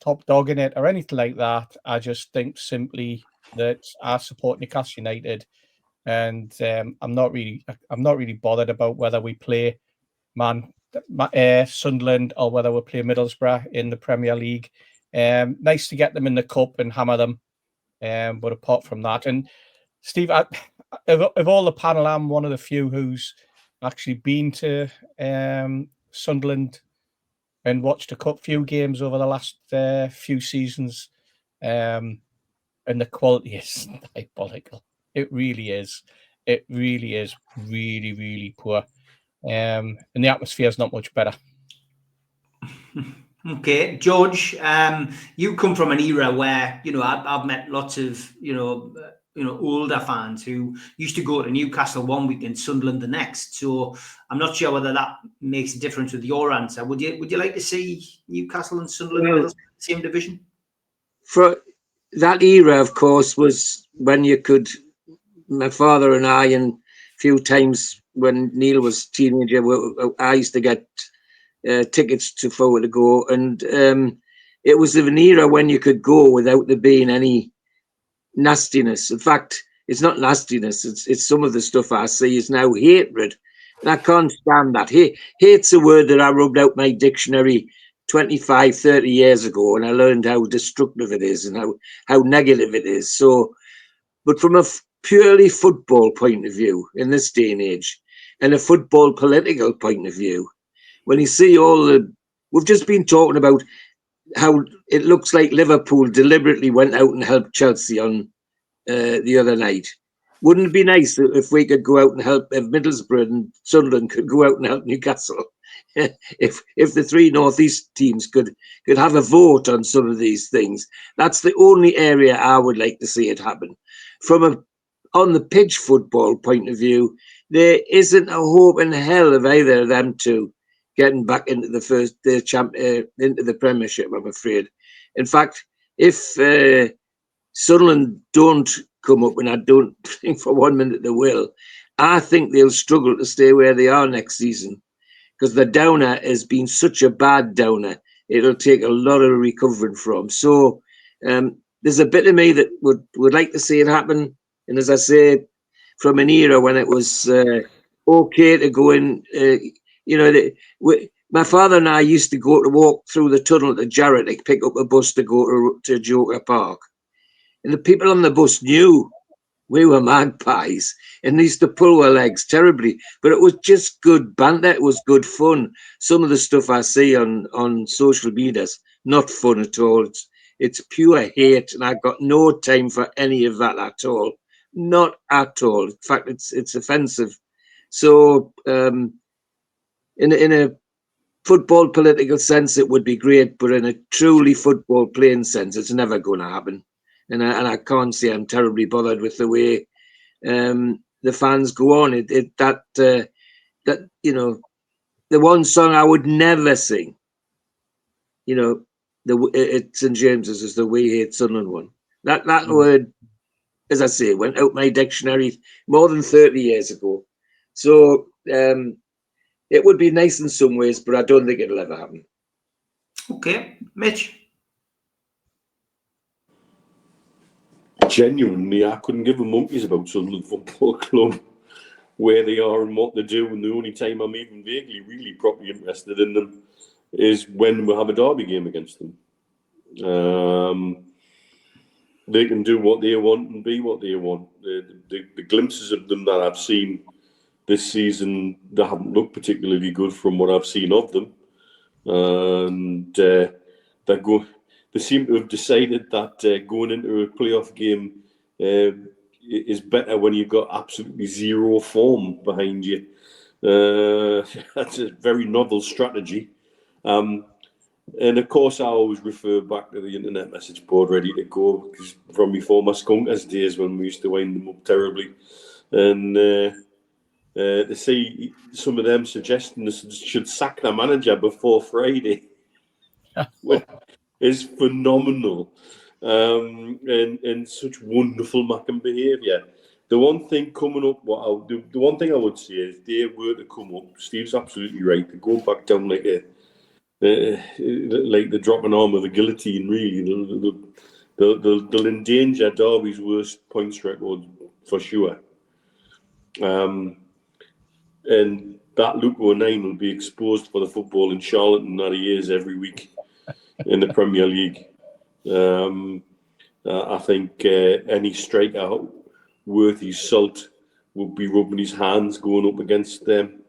top dog in it or anything like that. I just think simply that I support Newcastle United. And I'm not really bothered about whether we play Sunderland or whether we play Middlesbrough in the Premier League. Nice to get them in the cup and hammer them. But apart from that, and Steve, of all the panel, I'm one of the few who's actually been to Sunderland and watched a few games over the last few seasons. And the quality is diabolical. It really is. It really is really, really poor. And the atmosphere is not much better. Okay, George, you come from an era where, I've met lots of, older fans who used to go to Newcastle one week and Sunderland the next. So I'm not sure whether that makes a difference with your answer. Would you like to see Newcastle and Sunderland in the same division? For that era, of course, was when you could. My father and I, and a few times when Neil was a teenager, I used to get tickets to forward to go, and it was an era when you could go without there being any nastiness. In fact, it's not nastiness; it's some of the stuff I see is now hatred, and I can't stand that. Hate's a word that I rubbed out my dictionary 25, 30 years ago, and I learned how destructive it is and how negative it is. So, but from a purely football point of view in this day and age, and a football political point of view, when you see we've just been talking about how it looks like Liverpool deliberately went out and helped Chelsea on the other night. Wouldn't it be nice if we could go out and help, if Middlesbrough and Sunderland could go out and help Newcastle? if the three North East teams could have a vote on some of these things, that's the only area I would like to see it happen. From on the pitch football point of view, there isn't a hope in hell of either of them two getting back into into the Premiership, I'm afraid. In fact, if Sunderland don't come up, and I don't think for 1 minute they will, I think they'll struggle to stay where they are next season, because the downer has been such a bad downer. It'll take a lot of recovering from. So there's a bit of me that would like to see it happen. And as I say, from an era when it was okay to go in, my father and I used to go to walk through the tunnel to Jarrett to pick up a bus to go to Joker Park. And the people on the bus knew we were magpies and they used to pull our legs terribly. But it was just good banter. It was good fun. Some of the stuff I see on social media's not fun at all. It's pure hate, and I've got no time for any of that at all. Not at all. In fact, it's offensive. So in a football political sense, it would be great, but in a truly football playing sense, it's never going to happen. And I can't say I'm terribly bothered with the way the fans go on. That you know, the one song I would never sing, you know, at St James's is the "We Hate Sunderland" one. That word, as I say, went out my dictionary more than 30 years ago. So it would be nice in some ways, but I don't think it'll ever happen. Okay, Mitch. Genuinely, I couldn't give a monkeys about Sunderland Football Club, where they are and what they do, and the only time I'm even vaguely really properly interested in them is when we have a derby game against them. They can do what they want and be what they want. The glimpses of them that I've seen this season, they haven't looked particularly good from what I've seen of them. And they seem to have decided that going into a playoff game is better when you've got absolutely zero form behind you. That's a very novel strategy. And of course, I always refer back to the internet message board ready to go, because from before my skunkers days when we used to wind them up terribly. And to see some of them suggesting they should sack the manager before Friday is phenomenal. And such wonderful Mackem behaviour. The one thing coming up, the one thing I would say is, if they were to come up, Steve's absolutely right, to go back down like the dropping arm of a guillotine, really. They'll endanger Derby's worst points record for sure. And that Luke 09 will be exposed for the football in Charlton that he is every week in the Premier League. I think any striker worth his salt will be rubbing his hands going up against them.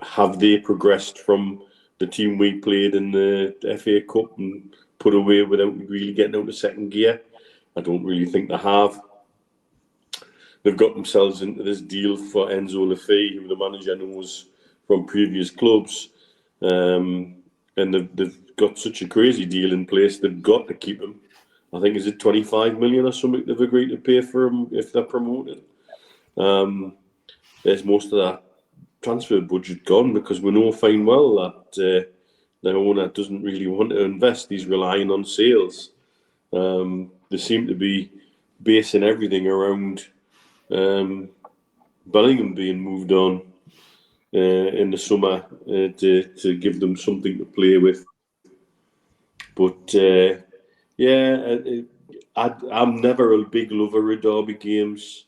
Have they progressed from the team we played in the FACup and put away without really getting out of second gear? I don't really think they have. They've got themselves into this deal for Enzo Lefebvre, who the manager knows from previous clubs. And they've got such a crazy deal in place, they've got to keep him. I think, is it 25 million or something they've agreed to pay for him if they're promoted? There's most of that transfer budget gone, because we know fine well that the owner doesn't really want to invest. He's relying on sales. They seem to be basing everything around Bellingham being moved on in the summer to give them something to play with. But I'm never a big lover of derby games,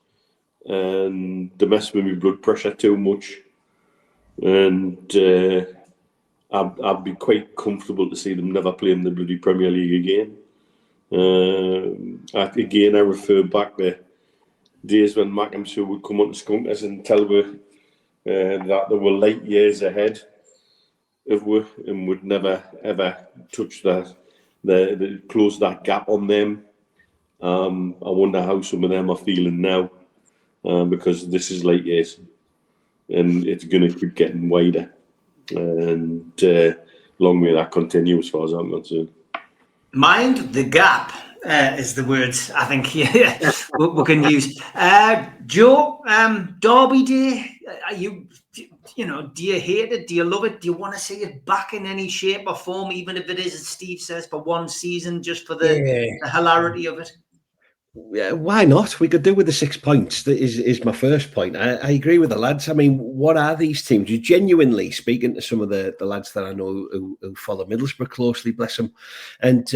and they mess with my blood pressure too much. And I'd be quite comfortable to see them never play in the bloody Premier League again. I refer back to days when Mackem would come on to Skunkers and tell me that there were light years ahead of we and would never ever touch close that gap on them. I wonder how some of them are feeling now, because this is light years and it's going to keep getting wider, and long may that continue as far as I'm concerned. Mind the gap is the words I think we can use. Joe, Derby Day, are you know, do you hate it? Do you love it? Do you want to see it back in any shape or form, even if it is, as Steve says, for one season, just for the hilarity of it? Yeah, why not? We could do with the 6 points. That is my first point. I agree with the lads. I mean, what are these teams? You genuinely, speaking to some of the lads that I know who follow Middlesbrough closely, bless them, and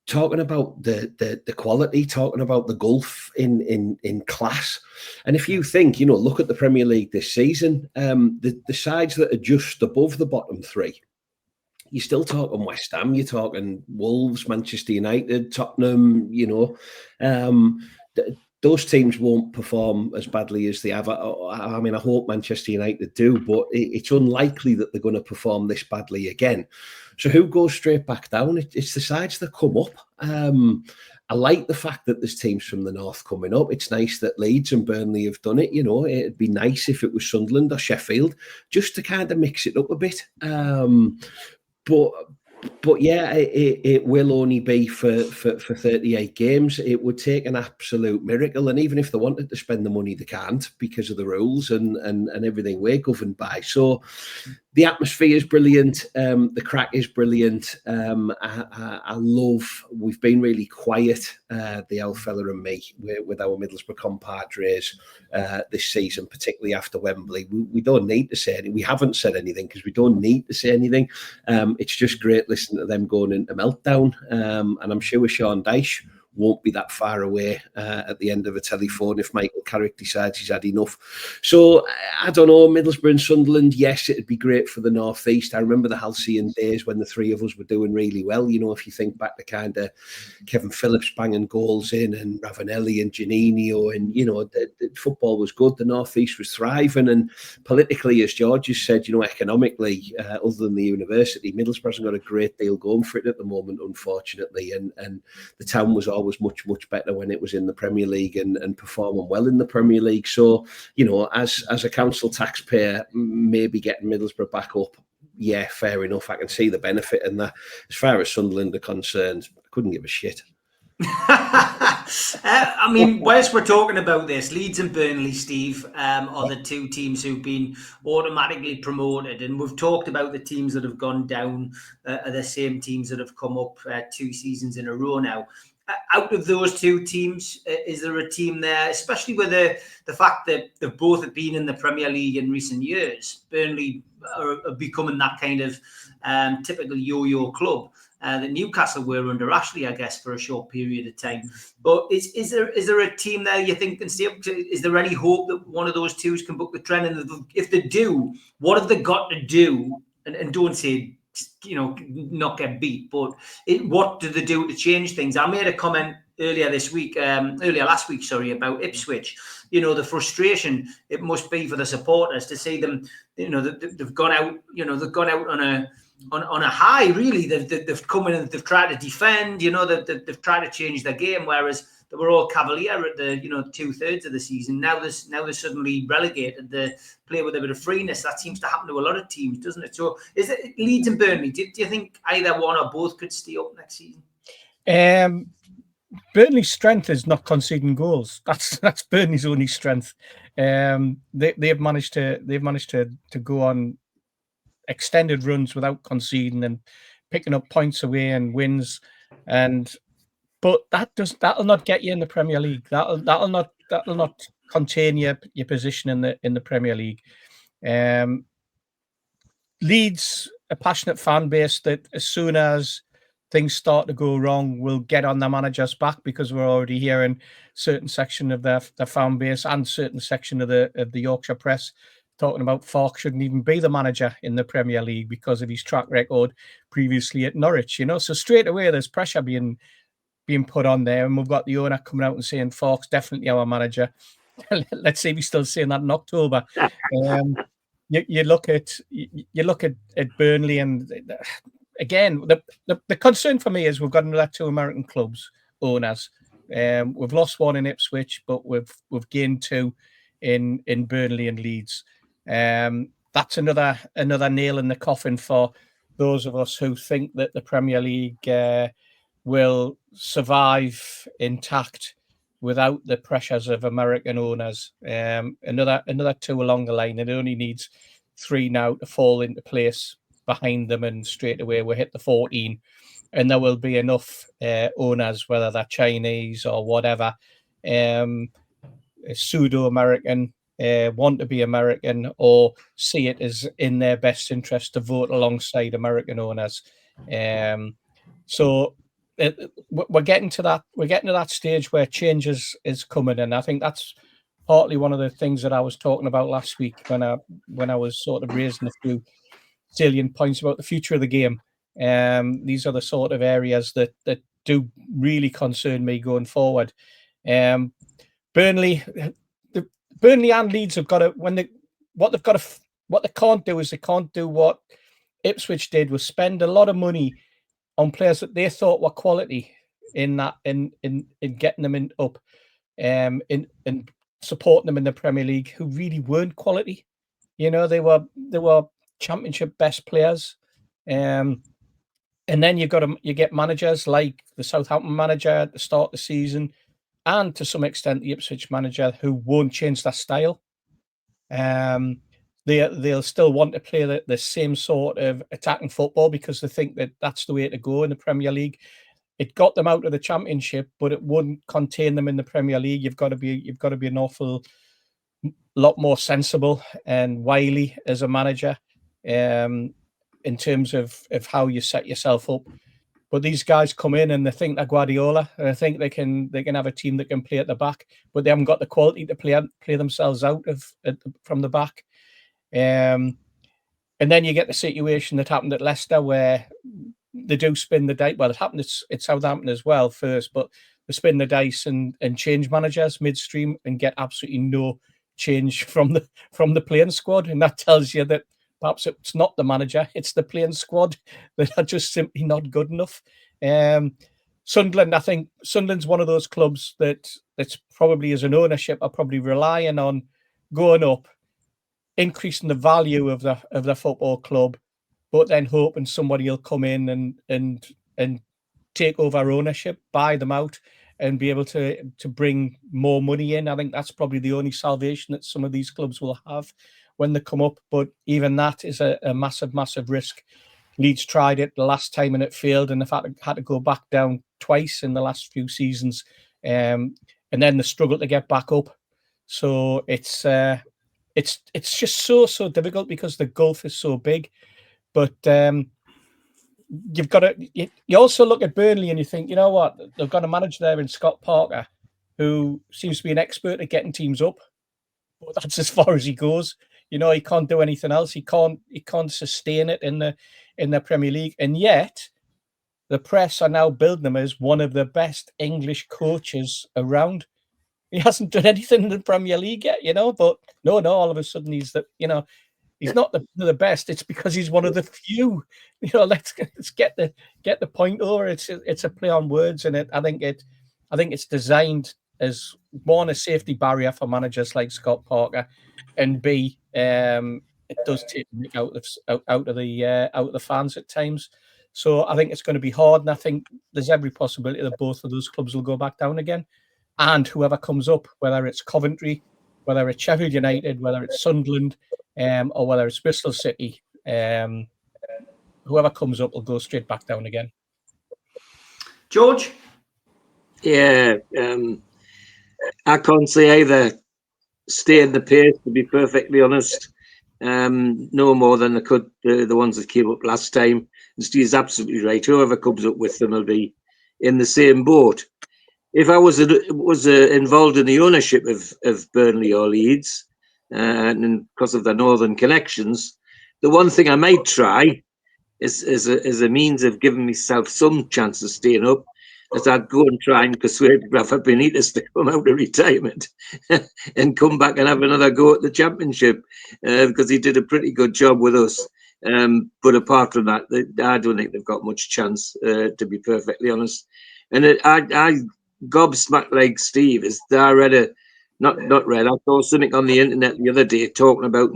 talking about the quality, talking about the gulf in class. And if you think, look at the Premier League this season, the sides that are just above the bottom three, you're still talking West Ham, you're talking Wolves, Manchester United, Tottenham, those teams won't perform as badly as they have. I mean, I hope Manchester United do, but it's unlikely that they're going to perform this badly again. So who goes straight back down? It's the sides that come up. I like the fact that there's teams from the north coming up. It's nice that Leeds and Burnley have done it. It'd be nice if it was Sunderland or Sheffield, just to kind of mix it up a bit. But yeah, it will only be for 38 games. It would take an absolute miracle. And even if they wanted to spend the money, they can't because of the rules and everything we're governed by. So the atmosphere is brilliant. The crack is brilliant. I love, we've been really quiet, the old fella and me, with our Middlesbrough compadres this season, particularly after Wembley. We don't need to say anything. We haven't said anything because we don't need to say anything. It's just great listening to them going into meltdown. And I'm sure Sean Dyche won't be that far away at the end of a telephone if Michael Carrick decides he's had enough. So, I don't know, Middlesbrough and Sunderland, yes, it'd be great for the North East. I remember the halcyon days when the three of us were doing really well. If you think back to kind of Kevin Phillips banging goals in and Ravanelli and Janino, and, the football was good. The North East was thriving. And politically, as George has said, economically, other than the university, Middlesbrough hasn't got a great deal going for it at the moment, unfortunately. And the town was always much better when it was in the Premier League and performing well in the Premier League. So, as a council taxpayer, maybe getting Middlesbrough back up, yeah, fair enough. I can see the benefit in that. As far as Sunderland are concerned, I couldn't give a shit. I mean, whilst we're talking about this, Leeds and Burnley, Steve, are the two teams who've been automatically promoted. And we've talked about the teams that have gone down are the same teams that have come up 2 seasons in a row now. Out of those two teams, is there a team there, especially with the fact that they've both been in the Premier League in recent years? Burnley are becoming that kind of typical yo-yo club that Newcastle were under Ashley, I guess, for a short period of time. But is there a team there you think can stay up? Is there any hope that one of those two can book the trend? And if they do, what have they got to do? And don't say, not get beat, but what do they do to change things? I made a comment earlier last week, about Ipswich. The frustration it must be for the supporters to see them. They've gone out. They've gone out on a high. Really, they've come in and they've tried to defend. They've tried to change their game, whereas they were all cavalier at the 2/3 of the season. Now they're suddenly relegated. They play with a bit of freeness. That seems to happen to a lot of teams, doesn't it? So is it Leeds and Burnley? Do you think either one or both could stay up next season? Burnley's strength is not conceding goals. That's Burnley's only strength. They've managed to go on extended runs without conceding and picking up points away and wins. But that'll not get you in the Premier League. That'll not contain your position in the Premier League. Leeds, a passionate fan base that as soon as things start to go wrong, will get on the manager's back, because we're already hearing certain section of their fan base and certain section of the Yorkshire press talking about Falk shouldn't even be the manager in the Premier League because of his track record previously at Norwich. So straight away there's pressure being put on there, and we've got the owner coming out and saying Falk's definitely our manager. Let's see if he's still saying that in October. You look at Burnley, and again, the concern for me is we've got another 2 American clubs owners. We've lost one in Ipswich, but we've gained 2 in Burnley and Leeds. That's another nail in the coffin for those of us who think that the Premier League will survive intact without the pressures of American owners. Another 2 along the line. It only needs 3 now to fall into place behind them, and straight away we'll hit the 14. And there will be enough owners, whether they're Chinese or whatever, pseudo-American, want to be American, or see it as in their best interest to vote alongside American owners. So we're getting to that stage where change is coming, and I think that's partly one of the things that I was talking about last week when I was sort of raising a few salient points about the future of the game. These are the sort of areas that do really concern me going forward. Burnley and Leeds have got to what they can't do is they can't do what Ipswich did, was spend a lot of money on players that they thought were quality in getting them up, in supporting them in the Premier League, who really weren't quality. You know, they were championship best players. And then you get managers like the Southampton manager at the start of the season, and to some extent the Ipswich manager, who won't change their style. They'll still want to play the same sort of attacking football because they think that that's the way to go in the Premier League. It got them out of the Championship, but it wouldn't contain them in the Premier League. You've got to be an awful lot more sensible and wily as a manager, in terms of how you set yourself up. But these guys come in and they think they're Guardiola, and I think they can have a team that can play at the back, but they haven't got the quality to play themselves out from the back. And then you get the situation that happened at Leicester, where they do spin the dice. Well, it happened at Southampton as well first, but they spin the dice and change managers midstream and get absolutely no change from the playing squad, and that tells you that perhaps it's not the manager, it's the playing squad that are just simply not good enough. Sunderland, I think Sunderland's one of those clubs that's probably, as an ownership, are probably relying on going up, increasing the value of the football club, but then hoping somebody will come in and take over ownership, buy them out, and be able to bring more money in. I think that's probably the only salvation that some of these clubs will have when they come up. But even that is a massive, massive risk. Leeds tried it the last time and it failed, and they've had to go back down twice in the last few seasons, and then they struggle to get back up. So it's just so difficult because the gulf is so big. But you've got to. You also look at Burnley and you think, you know what, they've got a manager there in Scott Parker, who seems to be an expert at getting teams up, but that's as far as he goes. You know, he can't do anything else. He can't sustain it in the Premier League, and yet the press are now building him as one of the best English coaches around. He hasn't done anything in the Premier League yet, you know. But no, all of a sudden he's he's not the best. It's because he's one of the few. You know, let's get the point over. It's a play on words, and I think it's designed as, one, a safety barrier for managers like Scott Parker, and B, it does take the out of the fans at times. So I think it's going to be hard, and I think there's every possibility that both of those clubs will go back down again. And whoever comes up, whether it's Coventry, whether it's Sheffield United, whether it's Sunderland, or whether it's Bristol City, whoever comes up will go straight back down again. George? Yeah, I can't say either stay in the pace, to be perfectly honest. No more than they could the ones that came up last time. And Steve's absolutely right. Whoever comes up with them will be in the same boat. If I was involved in the ownership of Burnley or Leeds, and because of their northern connections, the one thing I might try is a means of giving myself some chance of staying up, is I'd go and try and persuade Rafa Benitez to come out of retirement and come back and have another go at the Championship, because he did a pretty good job with us. But apart from that, I don't think they've got much chance, to be perfectly honest. And I gobsmacked like Steve is that I read I saw something on the internet the other day talking about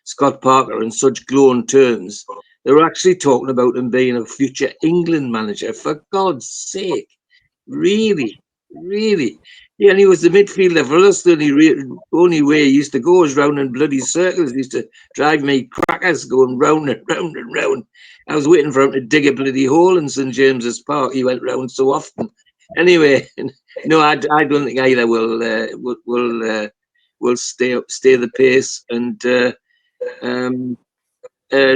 Scott Parker in such glowing terms. They were actually talking about him being a future England manager. For God's sake, really. Yeah, and he was the midfielder for us. The only way he used to go was round in bloody circles. He used to drive me crackers going round and round and round. I was waiting for him to dig a bloody hole in St James's Park. He went round so often. Anyway, no, I don't think either will stay the pace. And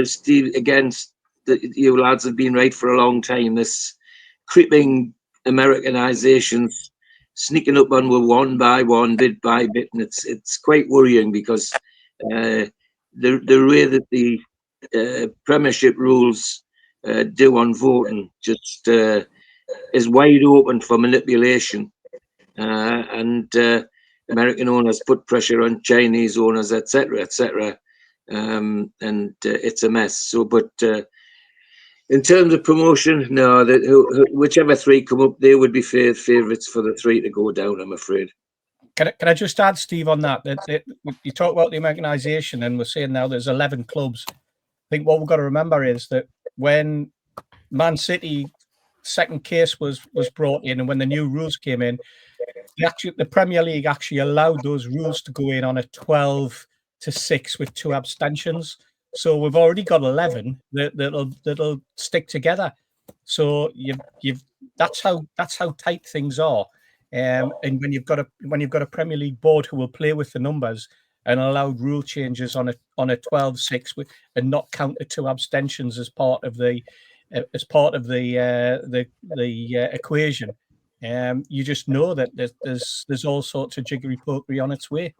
Steve, again, you lads have been right for a long time. This creeping Americanizations sneaking up on us one by one, bit by bit, and it's quite worrying because the way that the Premiership rules do on voting just is wide open for manipulation, and American owners put pressure on Chinese owners, etc., etc., and it's a mess. So, but in terms of promotion, no, whichever three come up, they would be favourites for the three to go down, I'm afraid. Can I just add, Steve, on that? You talk about the Americanisation, and we're saying now there's 11 clubs. I think what we've got to remember is that when Man City second case was brought in, and when the new rules came in, the Premier League actually allowed those rules to go in on a 12-6 with 2 abstentions. So we've already got 11 that'll stick together. So that's how tight things are. And when you've got a Premier League board who will play with the numbers and allow rule changes on a 12-6 and not count the 2 abstentions as part of the equation, you just know that there's all sorts of jiggery pokery on its way.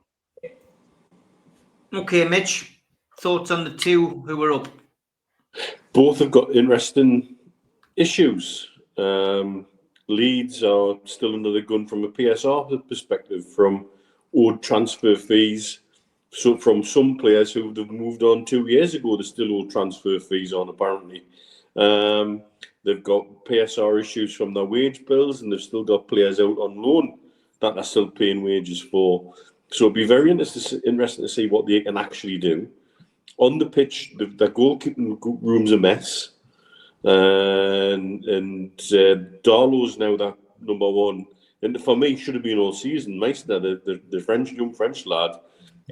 Okay, Mitch, thoughts on the 2 who were up? Both have got interesting issues. Leeds are still under the gun from a PSR perspective, from owed transfer fees. So from some players who have moved on 2 years ago, there's still owed transfer fees on, apparently. They've got PSR issues from their wage bills, and they've still got players out on loan that they're still paying wages for. So it'd be very interesting to see what they can actually do. On the pitch, their goalkeeping room's a mess. And Darlow's now that number 1. And for me, should have been all season. Meister, the young French lad,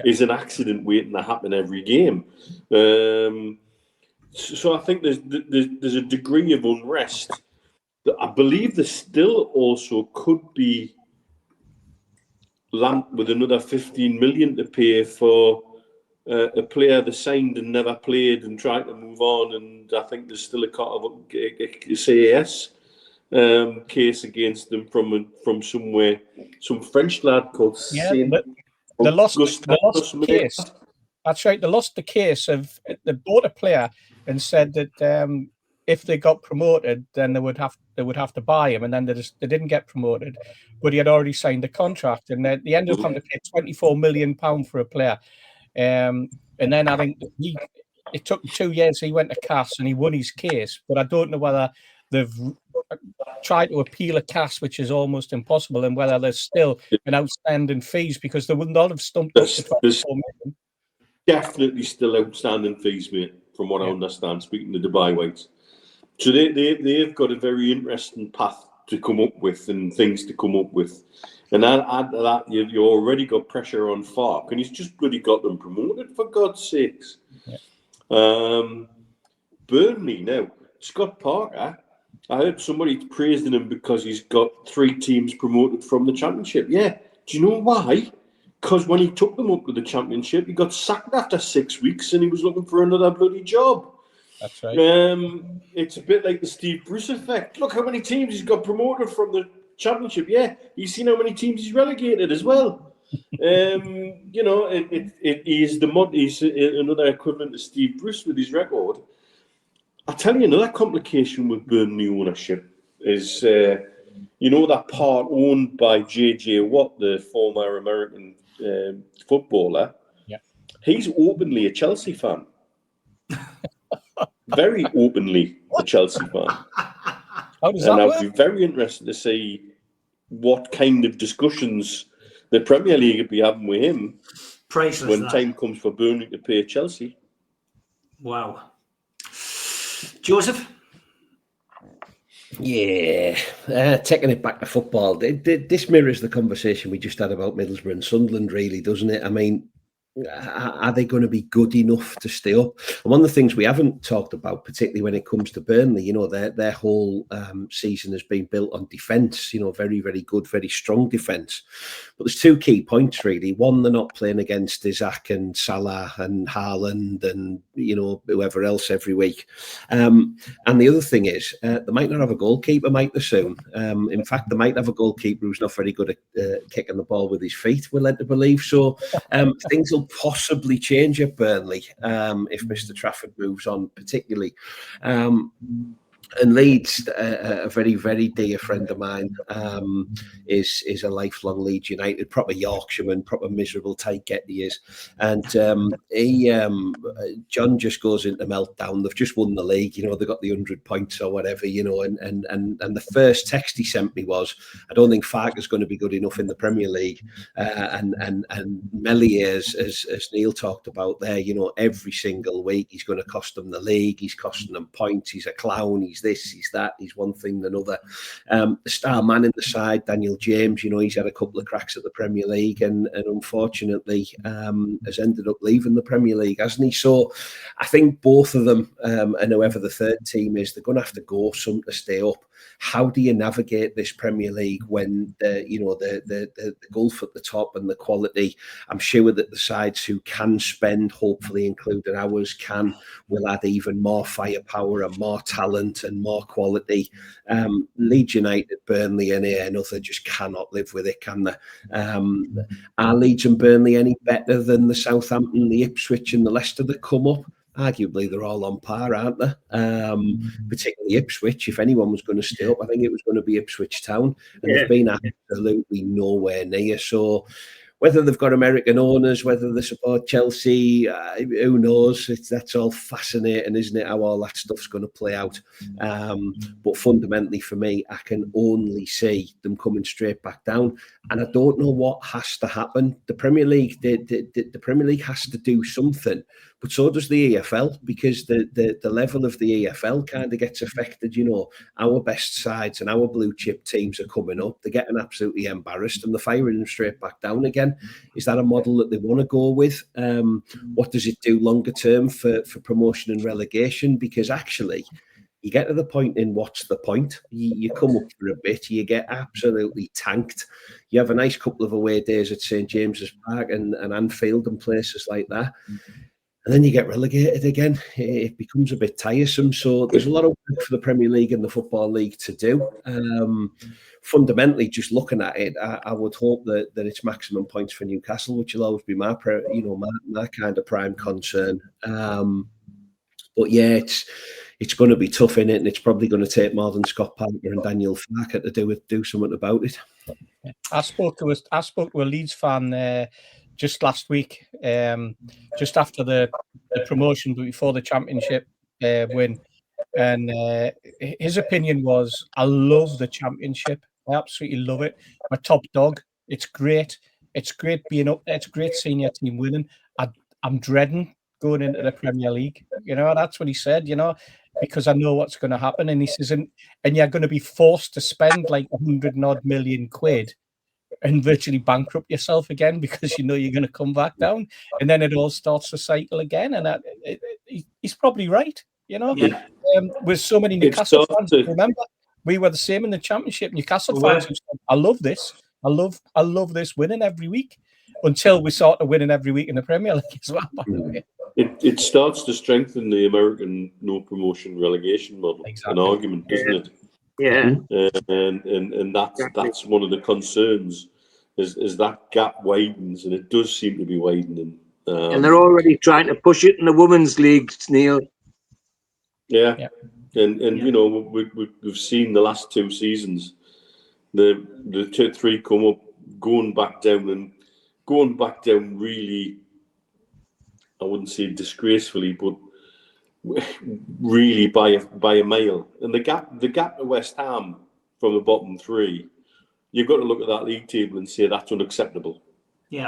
is an accident waiting to happen every game. So I think there's a degree of unrest that I believe there still also could be lamped with another 15 million to pay for a player they signed and never played and tried to move on. And I think there's still a CAS case against them from somewhere, some French lad called Saint. They lost the case. That's right. They lost the case of they bought a player and said that if they got promoted, then they would have to buy him, and then they didn't get promoted, but he had already signed a contract, and they ended up having to pay £24 million for a player. And then I think it took 2 years. He went to CAS and he won his case, but I don't know whether they've tried to appeal a CAS, which is almost impossible, and whether there's still an outstanding fees, because they would not have stumped up to 24 million. Definitely still outstanding fees, mate, from what I understand, speaking to Dubai Whites. So they've got a very interesting path to come up with and things to come up with. And add to that, you already got pressure on FACup, and he's just bloody got them promoted, for God's sakes. Yeah. Burnley now, Scott Parker, I heard somebody praising him because he's got 3 teams promoted from the Championship. Yeah, do you know why? Because when he took them up to the Championship, he got sacked after 6 weeks and he was looking for another bloody job. That's right. It's a bit like the Steve Bruce effect. Look how many teams he's got promoted from the Championship. Yeah, you've seen how many teams he's relegated as well. You know, he's another equivalent to Steve Bruce with his record. I'll tell you another complication with Burnley ownership is, you know, that part owned by J.J. Watt, the former American footballer. Yeah, he's openly a Chelsea fan. Very openly a Chelsea fan. How does that work? I'd be very interested to see what kind of discussions the Premier League would be having with him when time comes for Burnley to pay Chelsea. Wow. Joseph? Yeah, taking it back to football, this mirrors the conversation we just had about Middlesbrough and Sunderland, really, doesn't it? I mean, are they going to be good enough to stay up? And one of the things we haven't talked about, particularly when it comes to Burnley, you know, their whole season has been built on defence, you know, very, very good, very strong defence. But there's two key points, really. One, they're not playing against Isaac and Salah and Haaland and, you know, whoever else every week. And the other thing is, they might not have a goalkeeper, might they, soon? In fact, they might have a goalkeeper who's not very good at kicking the ball with his feet, we're led to believe. So things will possibly change at Burnley if Mr. Trafford moves on, particularly. And Leeds, a very, very dear friend of mine, is a lifelong Leeds United, proper Yorkshireman, proper miserable tight get he is. And John just goes into meltdown. They've just won the league, you know, they got the 100 points or whatever, you know. And the first text he sent me was, I don't think FACup is going to be good enough in the Premier League. And Melier, as Neil talked about there, you know, every single week he's going to cost them the league, he's costing them points, he's a clown, he's this, he's that, he's one thing, another. The star man in the side, Daniel James, you know, he's had a couple of cracks at the Premier League and unfortunately has ended up leaving the Premier League, hasn't he? So I think both of them and whoever the third team is, they're going to have to go some to stay up. How do you navigate this Premier League when the gulf at the top and the quality? I'm sure that the sides who can spend, hopefully including ours, will add even more firepower and more talent and more quality. Leeds United, Burnley and another just cannot live with it, can they? Are Leeds and Burnley any better than the Southampton, the Ipswich and the Leicester that come up? Arguably, they're all on par, aren't they? Particularly Ipswich. If anyone was going to stay up, I think it was going to be Ipswich Town. And they've been absolutely nowhere near. So whether they've got American owners, whether they support Chelsea, who knows? That's all fascinating, isn't it, how all that stuff's going to play out. But fundamentally for me, I can only see them coming straight back down. And I don't know what has to happen. The Premier League, the Premier League has to do something. But so does the EFL, because the level of the EFL kind of gets affected. You know, our best sides and our blue chip teams are coming up. They're getting absolutely embarrassed and they're firing them straight back down again. Is that a model that they want to go with? What does it do longer term for promotion and relegation? Because actually, you get to the point in what's the point? You come up for a bit, you get absolutely tanked. You have a nice couple of away days at St James's Park and Anfield and places like that. And then you get relegated again. It becomes a bit tiresome. So there's a lot of work for the Premier League and the Football League to do. Fundamentally, just looking at it, I would hope that it's maximum points for Newcastle, which will always be my kind of prime concern. But yeah, it's going to be tough in it, and it's probably going to take more than Scott Parker and Daniel Farke to do something about it. I spoke to a Leeds fan just last week, just after the promotion, but before the championship win. And his opinion was, I love the championship. I absolutely love it. My top dog. It's great. It's great being up there. It's great seeing your team winning. I'm dreading going into the Premier League. You know, that's what he said, you know, because I know what's going to happen. And he says, and you're going to be forced to spend like 100 million quid and virtually bankrupt yourself again because you know you're going to come back down, and then it all starts to cycle again. And he's probably right, you know. Yeah. With so many Newcastle fans, remember we were the same in the Championship. Newcastle fans who said, "I love this. I love this winning every week," until we started winning every week in the Premier League as well. By the way. It starts to strengthen the American no promotion relegation model, an argument, doesn't it? Yeah, and that's one of the concerns, is that gap widens, and it does seem to be widening. And they're already trying to push it in the women's league, Neil. Yeah. And you know, we've seen the last two seasons, the three come up, going back down really, I wouldn't say disgracefully, but really by a mile. And the gap to West Ham from the bottom three, you've got to look at that league table and say that's unacceptable. Yeah.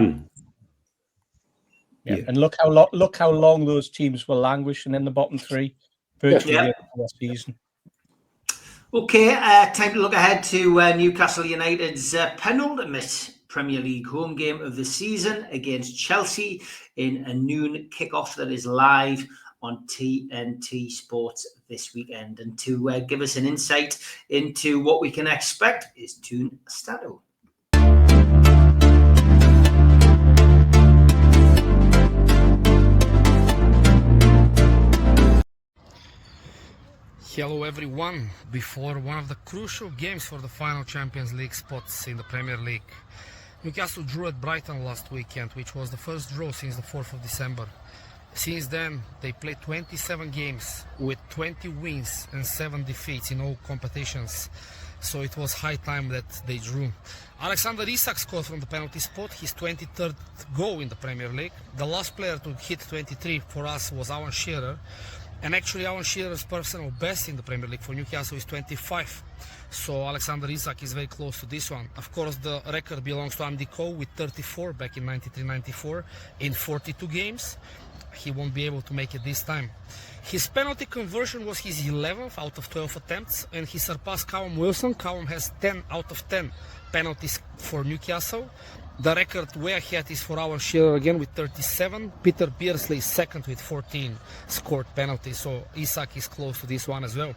And look how long those teams were languishing in the bottom three virtually the whole season. Okay, time to look ahead to Newcastle United's penultimate Premier League home game of the season against Chelsea in a noon kickoff that is live on TNT Sports this weekend. And to give us an insight into what we can expect is Tyne Stato. Hello everyone. Before one of the crucial games for the final Champions League spots in the Premier League, Newcastle drew at Brighton last weekend, which was the first draw since the 4th of December. Since then, they played 27 games with 20 wins and 7 defeats in all competitions. So it was high time that they drew. Alexander Isak scored from the penalty spot, his 23rd goal in the Premier League. The last player to hit 23 for us was Alan Shearer. And actually, Alan Shearer's personal best in the Premier League for Newcastle is 25. So Alexander Isak is very close to this one. Of course, the record belongs to Andy Cole with 34 back in 93-94 in 42 games. He won't be able to make it this time. His penalty conversion was his 11th out of 12 attempts, and he surpassed Callum Wilson. Callum has 10 out of 10 penalties for Newcastle. The record way ahead is for Alan Shearer again with 37. Peter Beardsley is second with 14 scored penalties. So Isak is close to this one as well.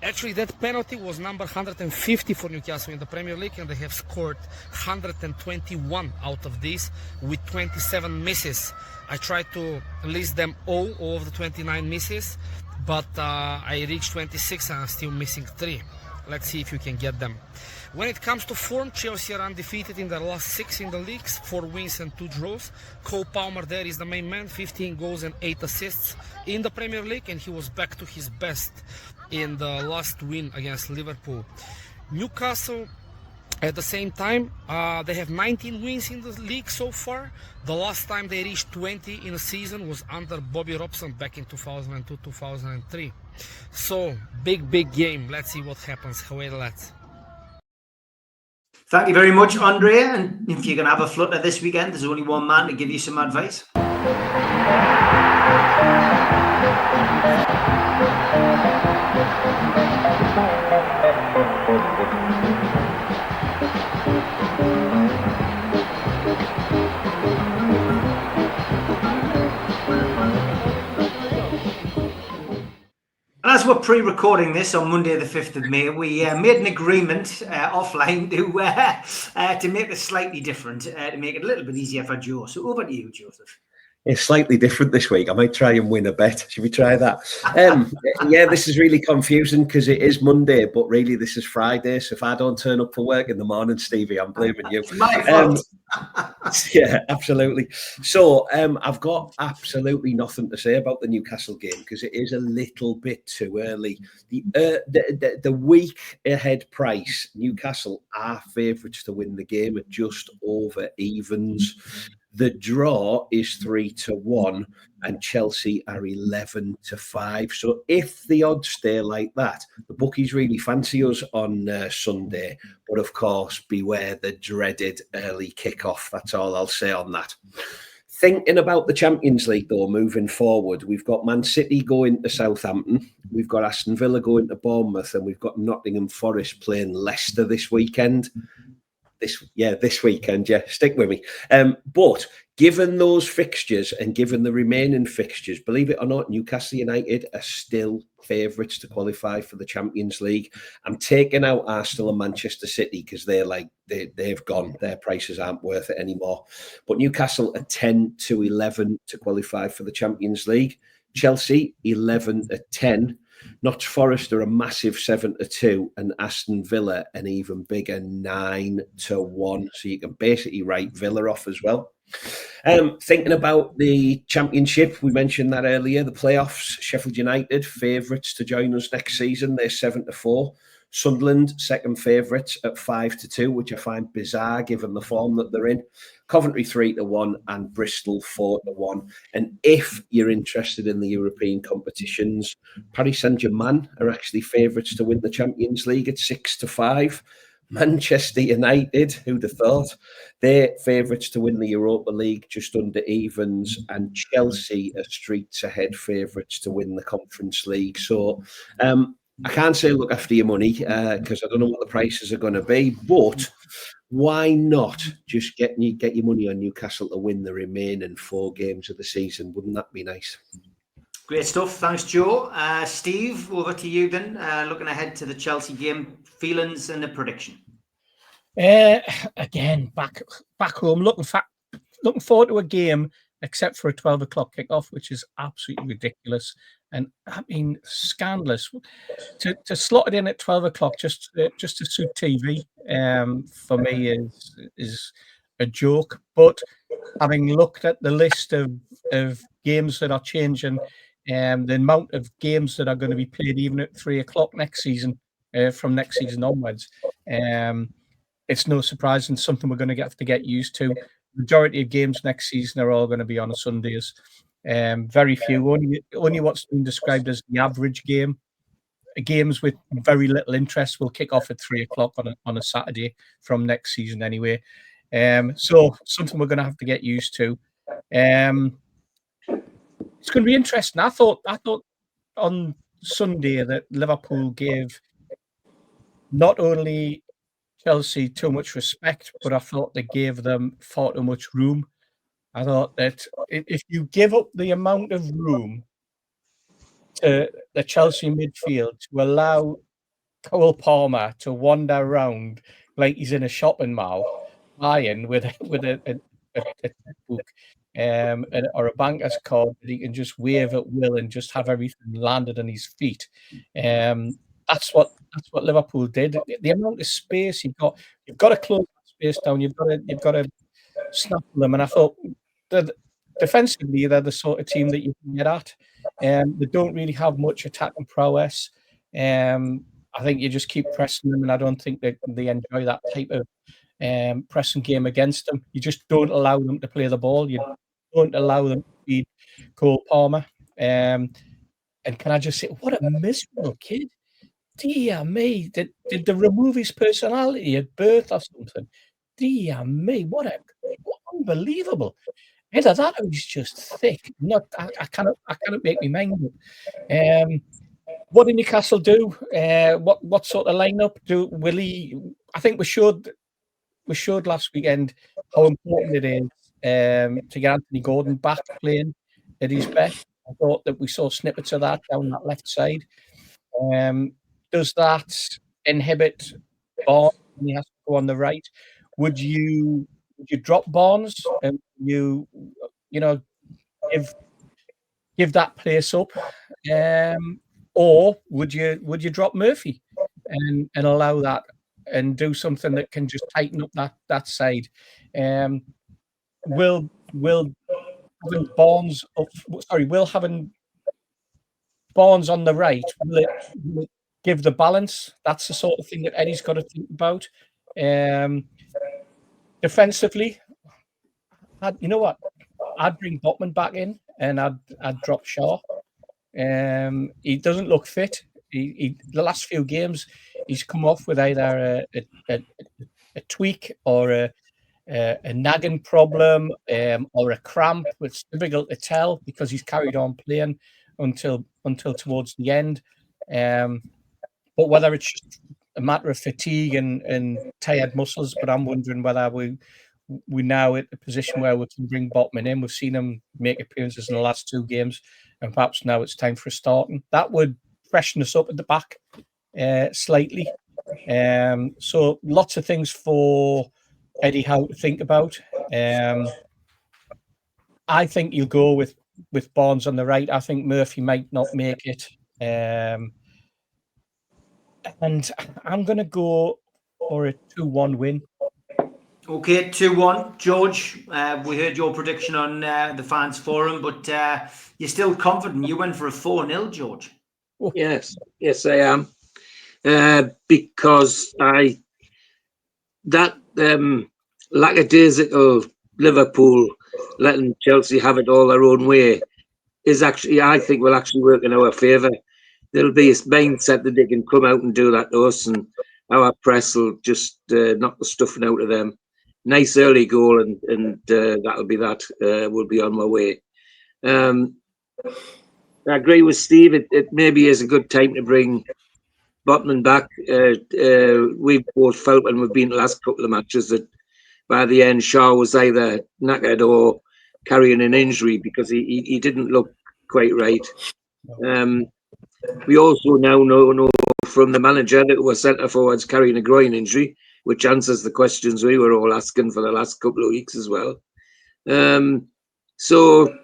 Actually, that penalty was number 150 for Newcastle in the Premier League, and they have scored 121 out of these with 27 misses. I tried to list them all of the 29 misses, but I reached 26 and I'm still missing 3. Let's see if you can get them. When it comes to form, Chelsea are undefeated in their last 6 in the leagues, 4 wins and 2 draws. Cole Palmer there is the main man, 15 goals and 8 assists in the Premier League, and he was back to his best in the last win against Liverpool. Newcastle, at the same time, they have 19 wins in the league so far. The last time they reached 20 in a season was under Bobby Robson back in 2002-2003. So, big game. Let's see what happens. However, lads. Thank you very much, Andrea. And if you're going to have a flutter this weekend, there's only one man to give you some advice. And as we're pre-recording this on Monday the 5th of May, we made an agreement offline to make this slightly different, to make it a little bit easier for Joe. So over to you, Joseph. It's slightly different this week. I might try and win a bet. Should we try that? Yeah, this is really confusing because it is Monday, but really this is Friday. So if I don't turn up for work in the morning, Stevie, I'm blaming you. It's my fault. Yeah, absolutely. So I've got absolutely nothing to say about the Newcastle game because it is a little bit too early. The week ahead price, Newcastle are favourites to win the game at just over evens. The draw is 3-1 and Chelsea are 11-5. So if the odds stay like that, the bookies really fancy us on Sunday. But of course, beware the dreaded early kickoff. That's all I'll say on that. Thinking about the Champions League, though, moving forward, we've got Man City going to Southampton. We've got Aston Villa going to Bournemouth, and we've got Nottingham Forest playing Leicester this weekend. This weekend, yeah, stick with me. But given those fixtures and given the remaining fixtures, believe it or not, Newcastle United are still favourites to qualify for the Champions League. I'm taking out Arsenal and Manchester City because they've gone. Their prices aren't worth it anymore. But Newcastle are 10-11 to qualify for the Champions League. Chelsea 11-10. Notts Forest are a massive 7-2, and Aston Villa an even bigger 9-1. So you can basically write Villa off as well. Thinking about the Championship, we mentioned that earlier. The playoffs, Sheffield United favourites to join us next season. They're 7-4. Sunderland second favourites at 5-2, which I find bizarre given the form that they're in. Coventry 3-1 and Bristol 4-1. And if you're interested in the European competitions, Paris Saint-Germain are actually favourites to win the Champions League at 6-5. Manchester United, who'd have thought, they're favourites to win the Europa League just under evens, and Chelsea are streets ahead favourites to win the Conference League. So I can't say look after your money because I don't know what the prices are going to be, but why not just get your money on Newcastle to win the remaining 4 games of the season? Wouldn't that be nice? Great stuff. Thanks, Joe. Steve, over to you then. Looking ahead to the Chelsea game, feelings and a prediction. Again, back home, looking forward to a game, except for a 12 o'clock kickoff, which is absolutely ridiculous. And I mean, scandalous to slot it in at 12 o'clock just to suit TV. For me is a joke. But having looked at the list of games that are changing, the amount of games that are going to be played even at 3 o'clock next season, from next season onwards, it's no surprise and something we're going to have to get used to. The majority of games next season are all going to be on a Sundays. Very few, only what's been described as the average game. Games with very little interest will kick off at 3 o'clock on a Saturday from next season anyway. So something we're going to have to get used to. It's going to be interesting. I thought on Sunday that Liverpool gave not only Chelsea too much respect, but I thought they gave them far too much room. I thought that if you give up the amount of room to the Chelsea midfield to allow Cole Palmer to wander around like he's in a shopping mall, buying with a book or a banker's card that he can just wave at will and just have everything landed on his feet. That's what Liverpool did. The amount of space you've got to close that space down. You've got to snap them. And I thought that defensively, they're the sort of team that you can get at. They don't really have much attacking prowess. I think you just keep pressing them, and I don't think they enjoy that type of pressing game against them. You just don't allow them to play the ball. You don't allow them to beat Cole Palmer. And can I just say, what a miserable kid. Dear me, did they remove his personality at birth or something? Dear me, what unbelievable. Either that or he's just thick. I cannot make my mind up. What did Newcastle do? What sort of lineup will he? I think we showed last weekend how important it is to get Anthony Gordon back playing at his best. I thought that we saw snippets of that down that left side. Does that inhibit Barnes when he has to go on the right? Would you drop Barnes and you give that place up, or would you drop Murphy and allow that and do something that can just tighten up that side? Will having Barnes having Barnes on the right, will it give the balance? That's the sort of thing that Eddie's got to think about. Defensively, you know what? I'd bring Botman back in, and I'd drop Shaw. He doesn't look fit. The last few games, he's come off with either a tweak or a nagging problem or a cramp. It's difficult to tell because he's carried on playing until towards the end. But whether it's just a matter of fatigue and tired muscles, but I'm wondering whether we now at the position where we can bring Botman in. We've seen him make appearances in the last 2 games, and perhaps now it's time for a starting. That would freshen us up at the back slightly. So lots of things for Eddie Howe to think about. I think you'll go with Barnes on the right. I think Murphy might not make it. And I'm going to go for a 2-1 win. Okay, 2-1. George, we heard your prediction on the fans forum, but you're still confident. You went for a 4-0, George. Yes, I am. Because that lackadaisical Liverpool letting Chelsea have it all their own way is actually, I think, will actually work in our favour. There'll be a mindset that they can come out and do that to us, and our press will just knock the stuffing out of them. Nice early goal, and that'll be that. We'll be on my way. I agree with Steve. It maybe is a good time to bring bottling back. We've both felt when we've been the last couple of matches that by the end Shaw was either knackered or carrying an injury because he didn't look quite right. We also now know from the manager that we're centre forwards carrying a groin injury, which answers the questions we were all asking for the last couple of weeks as well. So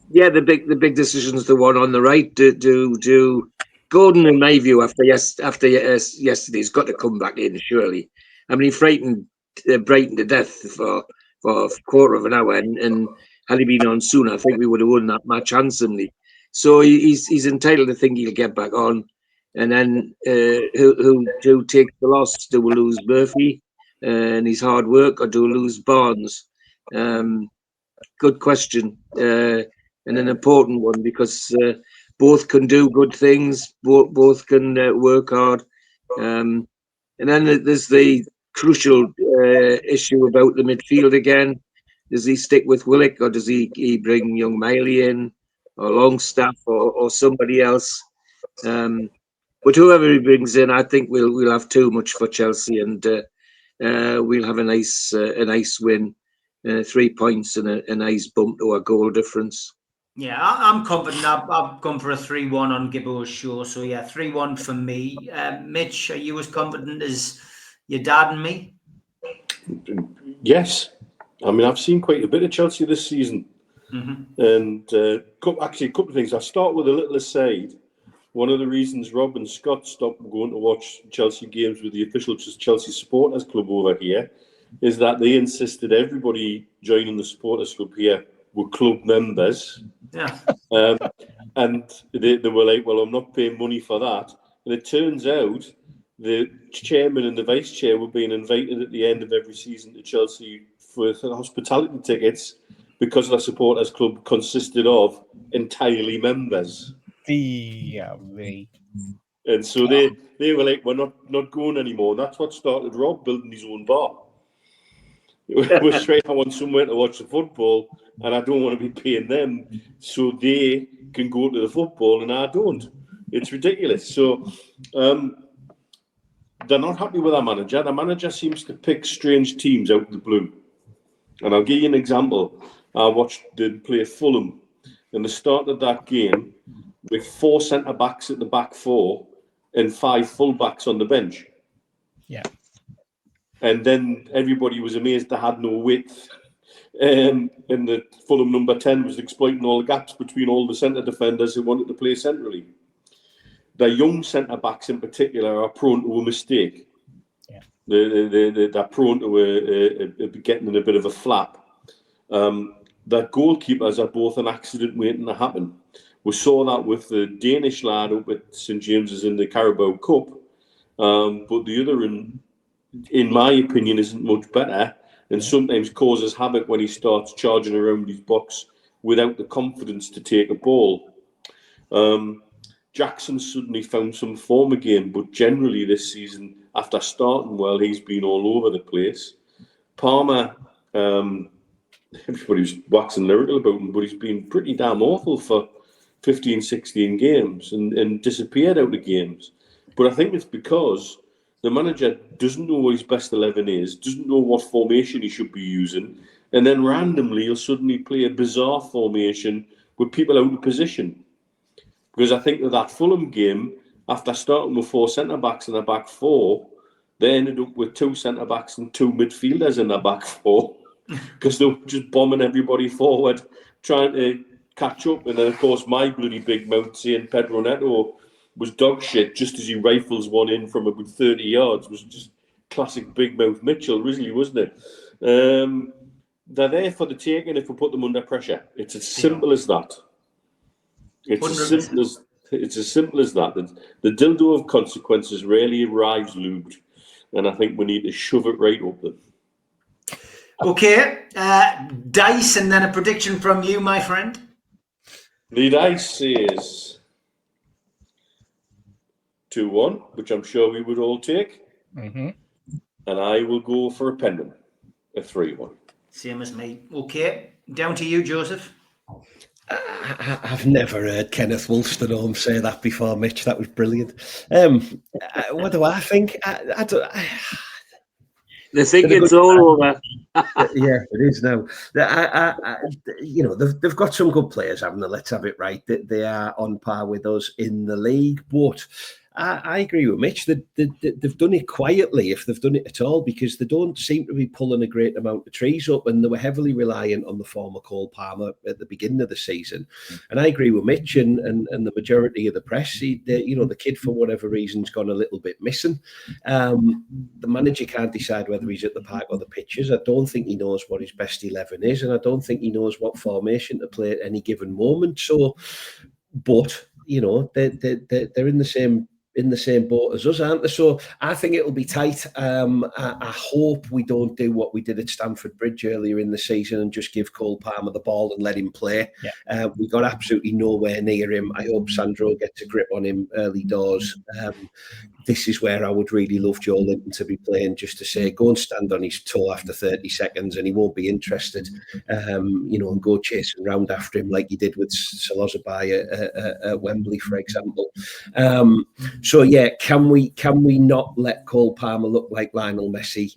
yeah, the big decision is the one on the right. Do Gordon, in my view, after yesterday's got to come back in surely. I mean, he frightened Brighton to death for a quarter of an hour, and had he been on sooner, I think we would have won that match handsomely. So he's entitled to think he'll get back on, and then who takes the loss? Do we lose Murphy and his hard work, or do we lose Barnes? Good question, and an important one because both can do good things. Both can work hard, and then there's the crucial issue about the midfield again. Does he stick with Willock, or does he bring young Miley in, or Longstaff, or somebody else? But whoever he brings in, I think we'll have too much for Chelsea, and we'll have a nice win, 3 points and a nice bump to our goal difference. Yeah, I'm confident. I've gone for a 3-1 on Gibbo's show. So yeah, 3-1 for me. Mitch, are you as confident as your dad and me? Yes. I mean, I've seen quite a bit of Chelsea this season. And actually, a couple of things. I'll start with a little aside. One of the reasons Rob and Scott stopped going to watch Chelsea games with the official Chelsea Supporters Club over here is that they insisted everybody joining the Supporters Club here were club members. Yeah. And they were like, well, I'm not paying money for that. And it turns out the chairman and the vice chair were being invited at the end of every season to Chelsea for hospitality tickets because their Supporters Club consisted of entirely members. And so they were like, we're not going anymore. That's what started Rob building his own bar. It was straight, I want somewhere to watch the football and I don't want to be paying them so they can go to the football and I don't. It's ridiculous. So they're not happy with our manager. The manager seems to pick strange teams out of the blue. And I'll give you an example. I watched them play Fulham and they started that game with 4 centre-backs at the back 4 and 5 full-backs on the bench. Yeah. And then everybody was amazed they had no width. And the Fulham number 10 was exploiting all the gaps between all the centre defenders who wanted to play centrally. The young centre-backs in particular are prone to a mistake. Yeah. They're prone to getting in a bit of a flap. Their goalkeepers are both an accident waiting to happen. We saw that with the Danish lad up at St James's in the Carabao Cup. But the other, in my opinion, isn't much better and sometimes causes havoc when he starts charging around his box without the confidence to take a ball. Jackson suddenly found some form again, but generally this season, after starting well, he's been all over the place. Palmer, everybody was waxing lyrical about him, but he's been pretty damn awful for 15, 16 games and disappeared out of games. But I think it's because the manager doesn't know what his best 11 is, doesn't know what formation he should be using, and then randomly he'll suddenly play a bizarre formation with people out of position. Because I think that Fulham game, after starting with 4 centre-backs in the back 4, they ended up with 2 centre-backs and 2 midfielders in the back 4 because they were just bombing everybody forward, trying to catch up. And then, of course, my bloody big mouth saying Pedro Neto was dog shit just as he rifles one in from about 30 yards. It was just classic big mouth Mitchell, really, wasn't it? They're there for the taking if we put them under pressure. It's as simple as that. It's as simple as that. The dildo of consequences rarely arrives lubed, and I think we need to shove it right up them. Okay, dice and then a prediction from you, my friend. The dice says 2-1, which I'm sure we would all take. Mm-hmm. And I will go for a pendant, a 3-1. Same as me. Okay, down to you, Joseph. I've never heard Kenneth Wolstenholme say that before, Mitch. That was brilliant. What do I think? I think it's all over. Yeah, it is now. They've got some good players, haven't they? Let's have it right. They are on par with us in the league, but I agree with Mitch. They've done it quietly, if they've done it at all, because they don't seem to be pulling a great amount of trees up, and they were heavily reliant on the former Cole Palmer at the beginning of the season. And I agree with Mitch and the majority of the press. The kid, for whatever reason, has gone a little bit missing. The manager can't decide whether he's at the park or the pitches. I don't think he knows what his best 11 is, and I don't think he knows what formation to play at any given moment. So, but they're in the same boat as us, aren't they? So I think it'll be tight. I hope we don't do what we did at Stamford Bridge earlier in the season and just give Cole Palmer the ball and let him play. Yeah. We got absolutely nowhere near him. I hope Sandro gets a grip on him early doors. This is where I would really love Joe Linton to be playing, just to say, go and stand on his toe after 30 seconds and he won't be interested, and go chasing around after him like he did with Szoboszlai at Wembley, for example. So, yeah, can we not let Cole Palmer look like Lionel Messi?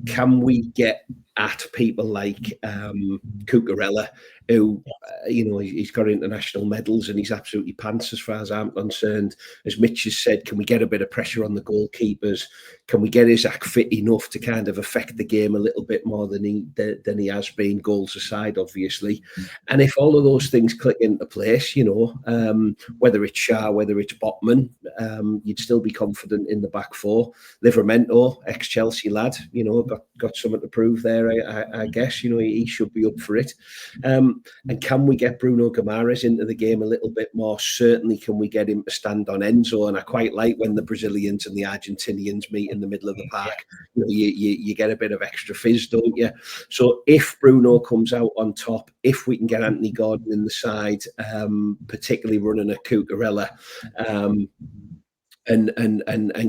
Can we get at people like Cucurella, who, he's got international medals and he's absolutely pants as far as I'm concerned. As Mitch has said, can we get a bit of pressure on the goalkeepers? Can we get Isaac fit enough to kind of affect the game a little bit more than he has been, goals aside, obviously? And if all of those things click into place, whether it's Shah, whether it's Botman, you'd still be confident in the back four. Livramento, ex-Chelsea lad, got something to prove there, I guess. He should be up for it. And can we get Bruno Guimaraes into the game a little bit more? Certainly, can we get him to stand on Enzo? And I quite like when the Brazilians and the Argentinians meet in the middle of the park. You get a bit of extra fizz, don't you? So if Bruno comes out on top, if we can get Anthony Gordon in the side, particularly running a Cucurella, and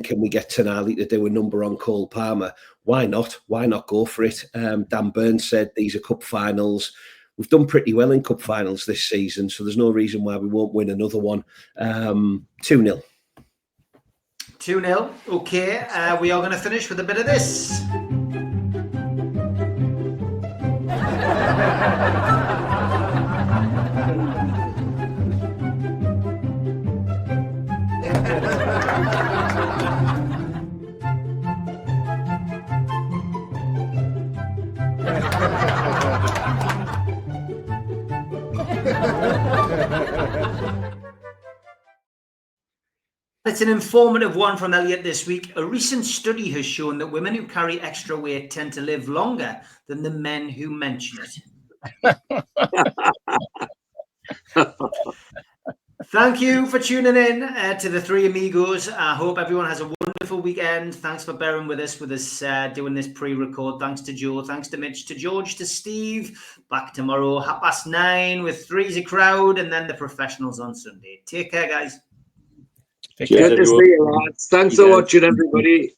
can we get Tonali to do a number on Cole Palmer? Why not? Why not go for it? Dan Burns said these are cup finals. We've done pretty well in cup finals this season, so there's no reason why we won't win another one. 2-0. 2-0. Okay, we are going to finish with a bit of this. It's an informative one from Elliot this week. A recent study has shown that women who carry extra weight tend to live longer than the men who mention it. Thank you for tuning in to the Three Amigos. I hope everyone has a wonderful weekend. Thanks for bearing with us doing this pre-record. Thanks to Joe, thanks to Mitch, to George, to Steve. Back tomorrow, 9:30 with Three's a Crowd, and then the professionals on Sunday. Take care, guys. Good to see you, lads. Thanks for watching, everybody.